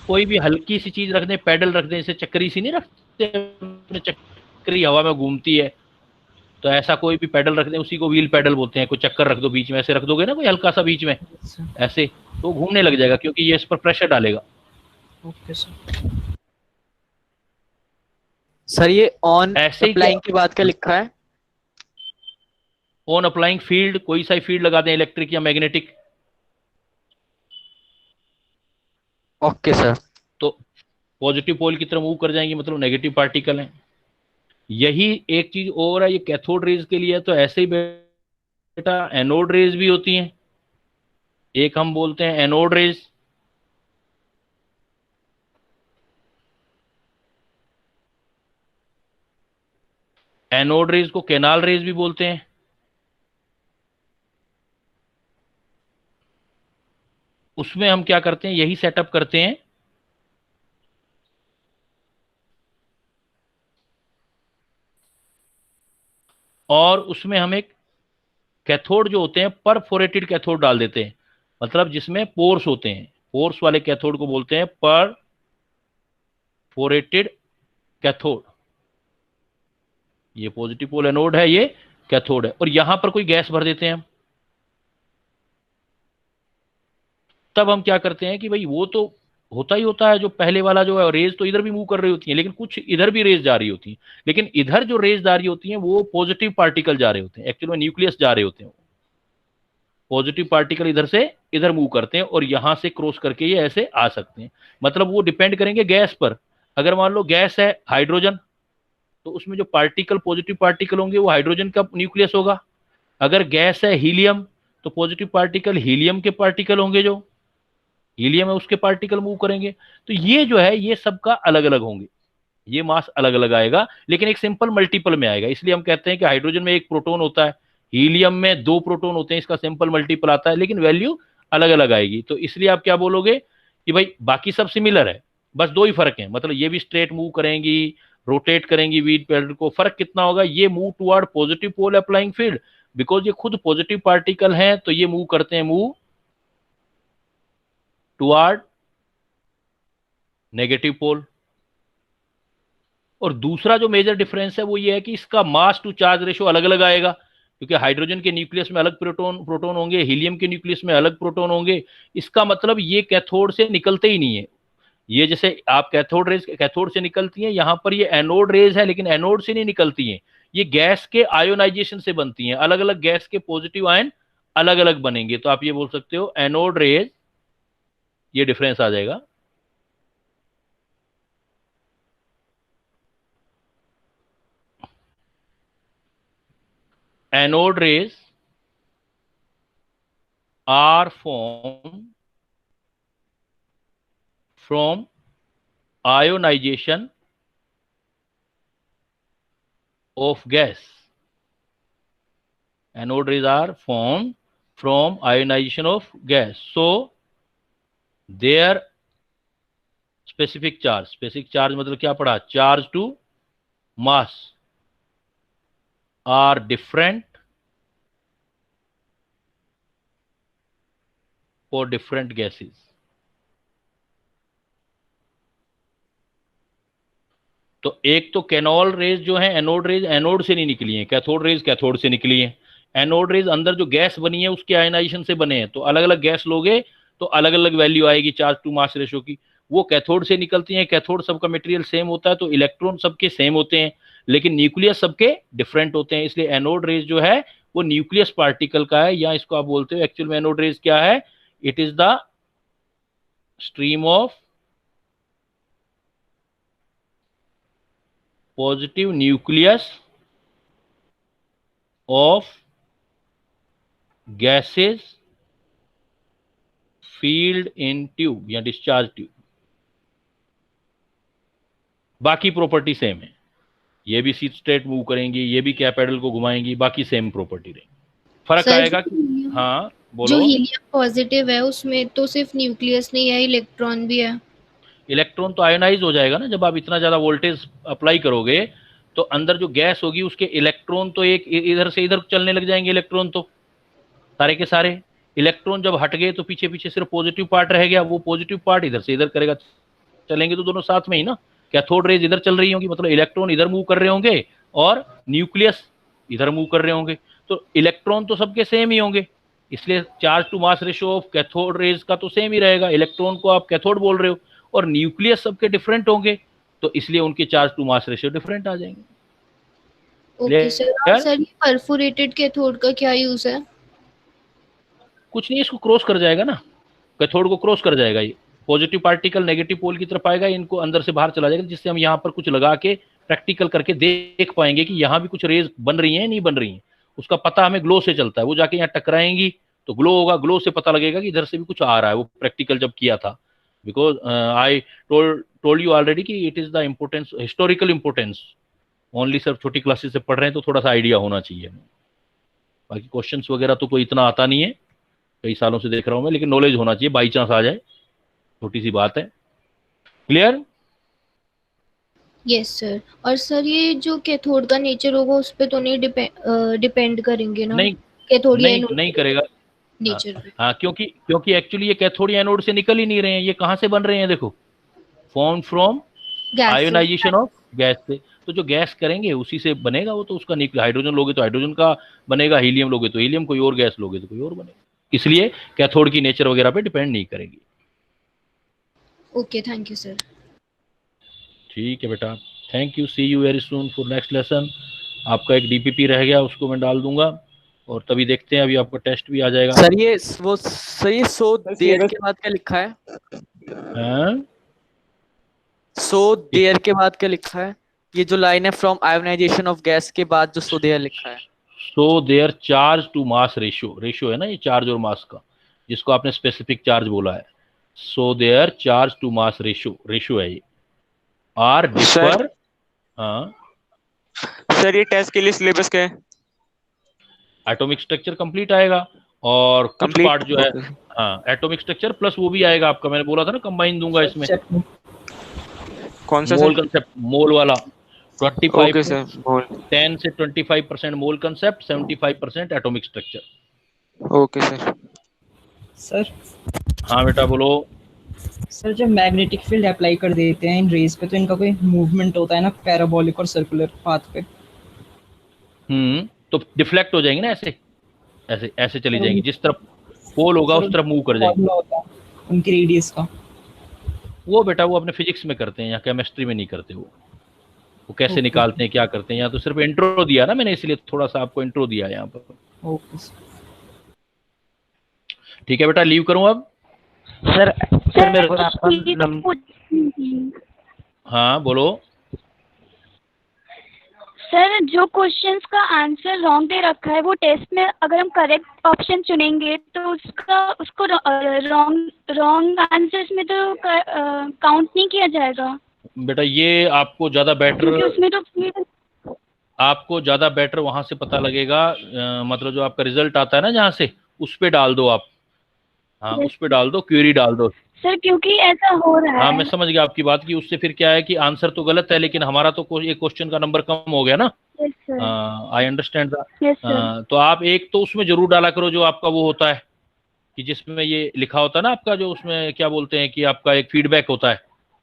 कोई भी हल्की सी चीज रख दें, पैडल रख दें, जैसे चक्री सी नहीं रखते अपने, चक्री हवा में घूमती है, तो ऐसा कोई भी पैडल रख दें, उसी को व्हील पैडल बोलते हैं। कोई चक्कर रख दो बीच में, ऐसे रख दोगे ना कोई हल्का सा बीच में ऐसे, तो घूमने लग जाएगा क्योंकि ये इस पर प्रेशर डालेगा। Okay sir. सर ये ऑन ऐसे ही अप्लाइंग के बाद क्या लिखा है? ऑन अप्लाइंग फील्ड, कोई सा फील्ड लगा दें, इलेक्ट्रिक या मैग्नेटिक। Okay sir. तो पॉजिटिव पोल की तरफ मूव कर जाएंगे, मतलब नेगेटिव पार्टिकल हैं। यही एक चीज और है, ये कैथोड रेज के लिए है, तो ऐसे ही बेटा एनोड रेज भी होती हैं। एक हम बोलते हैं एनोड रेज, एनोड रेज को कैनाल रेज भी बोलते हैं। उसमें हम क्या करते हैं, यही सेटअप करते हैं। और उसमें हम एक कैथोड जो होते हैं परफोरेटेड कैथोड डाल देते हैं, मतलब जिसमें पोर्स होते हैं, पोर्स वाले कैथोड को बोलते हैं परफोरेटेड कैथोड। ये पॉजिटिव पोल एनोड है, ये कैथोड है। और यहां पर कोई गैस भर देते हैं हम। तब हम क्या करते हैं कि भाई वो तो होता ही होता है, जो पहले वाला जो है रेज तो इधर भी मूव कर रही होती है, लेकिन कुछ इधर भी रेज जा रही होती है, लेकिन इधर जो रेज जा रही होती है वो पॉजिटिव पार्टिकल जा रहे होते हैं, एक्चुअली में न्यूक्लियस जा रहे होते हैं। पॉजिटिव पार्टिकल इधर से इधर मूव करते हैं और यहां से क्रॉस करके ये ऐसे आ सकते हैं। मतलब वो डिपेंड करेंगे गैस पर। अगर मान लो गैस है हाइड्रोजन, तो उसमें जो पार्टिकल पॉजिटिव पार्टिकल होंगे वो हाइड्रोजन का न्यूक्लियस होगा। अगर गैस है हीलियम, तो पॉजिटिव पार्टिकल हीलियम के पार्टिकल होंगे, जो हीलियम है उसके पार्टिकल मूव करेंगे। तो ये जो है ये सबका अलग अलग होंगे, ये मास अलग अलग आएगा, लेकिन एक सिंपल मल्टीपल में आएगा। इसलिए हम कहते हैं कि हाइड्रोजन में एक प्रोटॉन होता है, हीलियम में 2 प्रोटॉन होते हैं, इसका सिंपल मल्टीपल आता है, लेकिन वैल्यू अलग अलग आएगी। तो इसलिए आप क्या बोलोगे कि भाई बाकी सब सिमिलर है, बस 2 ही फर्क है, मतलब ये भी स्ट्रेट मूव करेंगी, रोटेट करेंगी व्हील पैडल को। फर्क कितना होगा, ये move toward positive pole applying field, because ये खुद पॉजिटिव पार्टिकल हैं, तो ये मूव करते हैं मूव टुवर्ड नेगेटिव पोल। और दूसरा जो मेजर डिफरेंस है वो ये है कि इसका मास टू चार्ज रेशियो अलग अलग आएगा, क्योंकि हाइड्रोजन के न्यूक्लियस में अलग प्रोटॉन होंगे, हीलियम के न्यूक्लियस में अलग प्रोटॉन होंगे। इसका मतलब ये कैथोड से निकलते ही नहीं है। ये जैसे आप कैथोड से निकलती हैं, यहां पर ये एनोड रेज है, लेकिन एनोड से नहीं निकलती हैं, ये गैस के आयोनाइजेशन से बनती हैं। अलग अलग गैस के पॉजिटिव आयन अलग अलग बनेंगे, तो आप ये बोल सकते हो एनोड रेज, ये डिफरेंस आ जाएगा। Anode rays are formed from ionization of gas. Anode rays are formed from ionization of gas. So their specific charge मतलब क्या पढ़ा, charge to mass are different for different gases. तो एक तो कैनोल raise जो है, एनोड रेज एनोड से नहीं निकली है, कैथोड रेज कैथोड से निकली है। एनोड रेज अंदर जो गैस बनी है उसके आयनाइजेशन से बने हैं, तो अलग अलग गैस लोगे तो अलग अलग वैल्यू आएगी चार्ज टू मास रेशियो की। वो कैथोड से निकलती हैं, कैथोड सबका मटेरियल सेम होता है, तो इलेक्ट्रॉन सबके सेम होते हैं, लेकिन न्यूक्लियस सबके डिफरेंट होते हैं। इसलिए एनोड रेज जो है वो न्यूक्लियस पार्टिकल का है, या इसको आप बोलते हो एक्चुअल में एनोड रेज क्या है, it is the stream of positive nucleus of gases field in tube या डिस्चार्ज ट्यूब। बाकी प्रॉपर्टी सेम है, ये भी सी स्ट्रेट मूव करेंगी, ये भी क्या पैडल को घुमाएंगी, बाकी सेम प्रॉपर्टी रहेंगी। फर्क सर, आएगा कि हाँ बोलो। जो हीलियम पॉजिटिव है उसमें तो सिर्फ न्यूक्लियस नहीं है, इलेक्ट्रॉन भी है। इलेक्ट्रॉन तो आयोनाइज हो जाएगा ना, जब आप इतना ज्यादा वोल्टेज अप्लाई करोगे तो अंदर जो गैस होगी उसके इलेक्ट्रॉन तो एक इधर से इधर चलने लग जाएंगे, इलेक्ट्रॉन तो सारे के सारे। इलेक्ट्रॉन जब हट गए तो पीछे पीछे सिर्फ पॉजिटिव पार्ट रह गया, वो पॉजिटिव पार्ट इधर से इधर करेगा, चलेंगे तो दोनों साथ में ही ना, कैथोड रेज इधर चल रही होंगी, मतलब इलेक्ट्रॉन इधर मूव कर रहे होंगे और न्यूक्लियस इधर मूव कर रहे होंगे, तो इलेक्ट्रॉन तो सबके सेम ही होंगे, इसलिए charge to mass ratio of cathode rays का तो सेम ही रहेगा, इलेक्ट्रॉन को आप कैथोड बोल रहे हो, और न्यूक्लियस सबके डिफरेंट होंगे, तो इसलिए उनके charge to mass ratio different आ जाएंगे। ओके सर, और सर ये परफोरेटेड कैथोड का क्या यूज है? कुछ नहीं, इसको क्रॉस कर जाएगा ना, कैथोड को क्रॉस कर जाएगा, ये पॉजिटिव पार्टिकल नेगेटिव पोल की तरफ आएगा, इनको अंदर से बाहर चला जाएगा, जिससे हम यहाँ पर कुछ लगा के प्रैक्टिकल करके देख पाएंगे कि यहाँ भी कुछ रेज बन रही हैं नहीं बन रही हैं। उसका पता हमें ग्लो से चलता है, वो जाके यहाँ टकराएंगी तो ग्लो होगा, ग्लो से पता लगेगा कि इधर से भी कुछ आ रहा है, वो प्रैक्टिकल जब किया था, because I told you already कि it is the importance, historical importance, only sir छोटी क्लासेस से पढ़ रहे हैं तो थोड़ा सा आइडिया होना चाहिए, बाकी क्वेश्चंस वगैरह तो कोई इतना आता नहीं है, कई सालों से देख रहा हूं मैं, लेकिन नॉलेज होना चाहिए, बाई चांस आ जाए, छोटी सी बात है। क्लियर? Yes sir. और सर ये जो कैथोड का नेचर होगा उस पे तो नहीं डिपेंड करेंगे ना? नहीं कैथोड या नहीं एनोड नहीं करेगा, नेचर पे? हाँ, क्योंकि एक्चुअली ये कैथोड या एनोड से निकल ही नहीं रहे हैं, ये कहाँ से बन रहे हैं, देखो, form from gas ionization of gas से, तो जो गैस करेंगे उसी से बनेगा वो, तो उसका हाइड्रोजन लोगे तो हाइड्रोजन का बनेगा, हीलियम लोगे तो हीलियम, कोई और गैस लोगे तो कोई और बनेगा, इसलिए कैथोड की नेचर वगैरह पे डिपेंड नहीं करेगी। Okay, thank you sir. ठीक है बेटा, thank you, see you very soon for next lesson. आपका एक डीपीपी रह गया, उसको मैं डाल दूंगा, और तभी देखते हैं, अभी आपका टेस्ट भी आ जाएगा। सर ये वो सर ये सो देर के बाद क्या लिखा है? हाँ? सो देर के बाद क्या लिखा है? ये जो लाइन है फ्रॉम आयोनाइजेशन ऑफ गैस के बाद जो सो देयर लिखा है। So their charge to mass ratio है ना, ये चार्ज और मास का, जिसको आपने स्पेसिफिक चार्ज बोला है, so their charge to mass ratio है ये, आर डिफर। हाँ सर ये टेस्ट के लिए सिलेबस क्या है? एटॉमिक स्ट्रक्चर कंप्लीट आएगा, और कुछ Complete? पार्ट जो है, हाँ, एटॉमिक स्ट्रक्चर प्लस वो भी आएगा आपका, मैंने बोला था ना कंबाइन दूंगा इसमें, कौन सा मोल सर? कंसेप्ट, मोल वाला, 25 ओके सर, मोल। 10 से 25% मोल concept, 75% atomic structure. Okay sir. Sir हाँ बेटा बोलो। सर जब मैग्नेटिक फील्ड अप्लाई कर देते हैं इन रेज पे, तो इनका कोई मूवमेंट होता है ना पैराबोलिक और सर्कुलर पाथ पे? तो डिफ्लेक्ट हो जाएंगे ना, ऐसे ऐसे ऐसे चली जाएंगी, जिस तरफ पोल होगा उस तरफ मूव कर जाएंगे। होता है उनकी रेडियस का? वो बेटा वो अपने फिजिक्स में करते हैं, या केमिस्ट्री में नहीं करते, वो कैसे निकालते हैं, क्या करते हैं, यहाँ तो सिर्फ इंट्रो दिया ना मैंने, इसलिए थोड़ा सा आपको इंट्रो दिया यहाँ पर। ओके ठीक है बेटा, लीव करूँ अब? सर मेरे को आपका हाँ बोलो। सर जो क्वेश्चंस का आंसर रॉन्ग दे रखा है वो टेस्ट में अगर हम करेक्ट ऑप्शन चुनेंगे तो उसको रॉन्ग आंसर्स में तो काउंट नहीं किया जाएगा बेटा ये आपको ज्यादा बेटर, उसमें तो आपको ज्यादा बेटर वहां से पता लगेगा, मतलब जो आपका रिजल्ट आता है ना जहाँ से, उस पे डाल दो आप, हाँ उस पे डाल दो, क्वेरी डाल दो सर, क्योंकि ऐसा हो रहा है। हाँ मैं समझ गया आपकी बात, कि उससे फिर क्या है कि आंसर तो गलत है, लेकिन हमारा तो एक क्वेश्चन का नंबर कम हो गया ना। I understand that. तो आप एक तो उसमें जरूर डाला करो जो आपका वो होता है, कि जिसमें ये लिखा होता है ना आपका, जो उसमें क्या बोलते हैं कि आपका एक फीडबैक होता है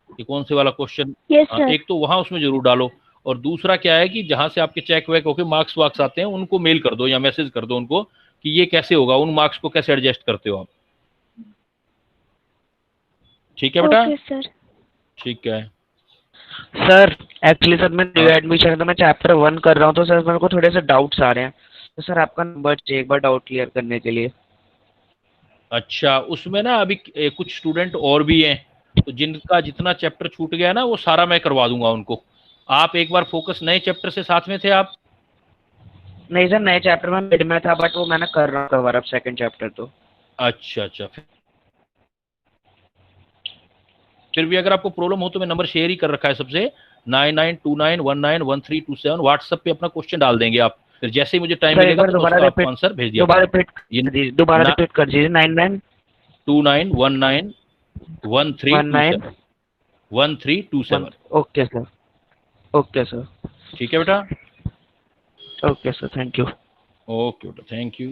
कि कौन से वाला क्वेश्चन, एक तो वहां उसमें जरूर डालो, और दूसरा क्या है कि जहां से आपके चेक वेक होके मार्क्स वार्क्स आते हैं उनको मेल कर दो या मैसेज कर दो उनको कि ये कैसे होगा, उन मार्क्स को कैसे एडजस्ट करते हो आप। ठीक है बेटा? सर ठीक है सर। एक्चुअली सर मैं न्यू एडमिशन है तो मैं चैप्टर 1 कर रहा हूँ, तो सर मेरे को थोड़े से डाउट्स आ रहे हैं, तो सर आपका नंबर चाहिए एक बार डाउट क्लियर करने के लिए। अच्छा, उसमें ना अभी कुछ स्टूडेंट और भी हैं, तो जिनका जितना चैप्टर छूट गया ना वो सारा मैं करवा दूंगा उनको। आप एक बार फोकस नए चैप्टर से, साथ में थे आप? नहीं सर, नए चैप्टर में मिड में था, बट वो मैंने कर रहा हूँ कवर अब सेकंड चैप्टर तो। अच्छा, फिर भी अगर आपको प्रॉब्लम हो तो मैं नंबर शेयर ही कर रखा है सबसे, 9929191327, व्हाट्सएप पे अपना क्वेश्चन डाल देंगे आप, फिर जैसे ही मुझे टाइम मिलेगा तो उसका आपको आंसर भेज दिया। दोबारा रिपीट कर दीजिए। 9929191327। Okay sir, okay sir. ठीक है बेटा? Okay sir, thank you. Okay बेटा, थैंक यू।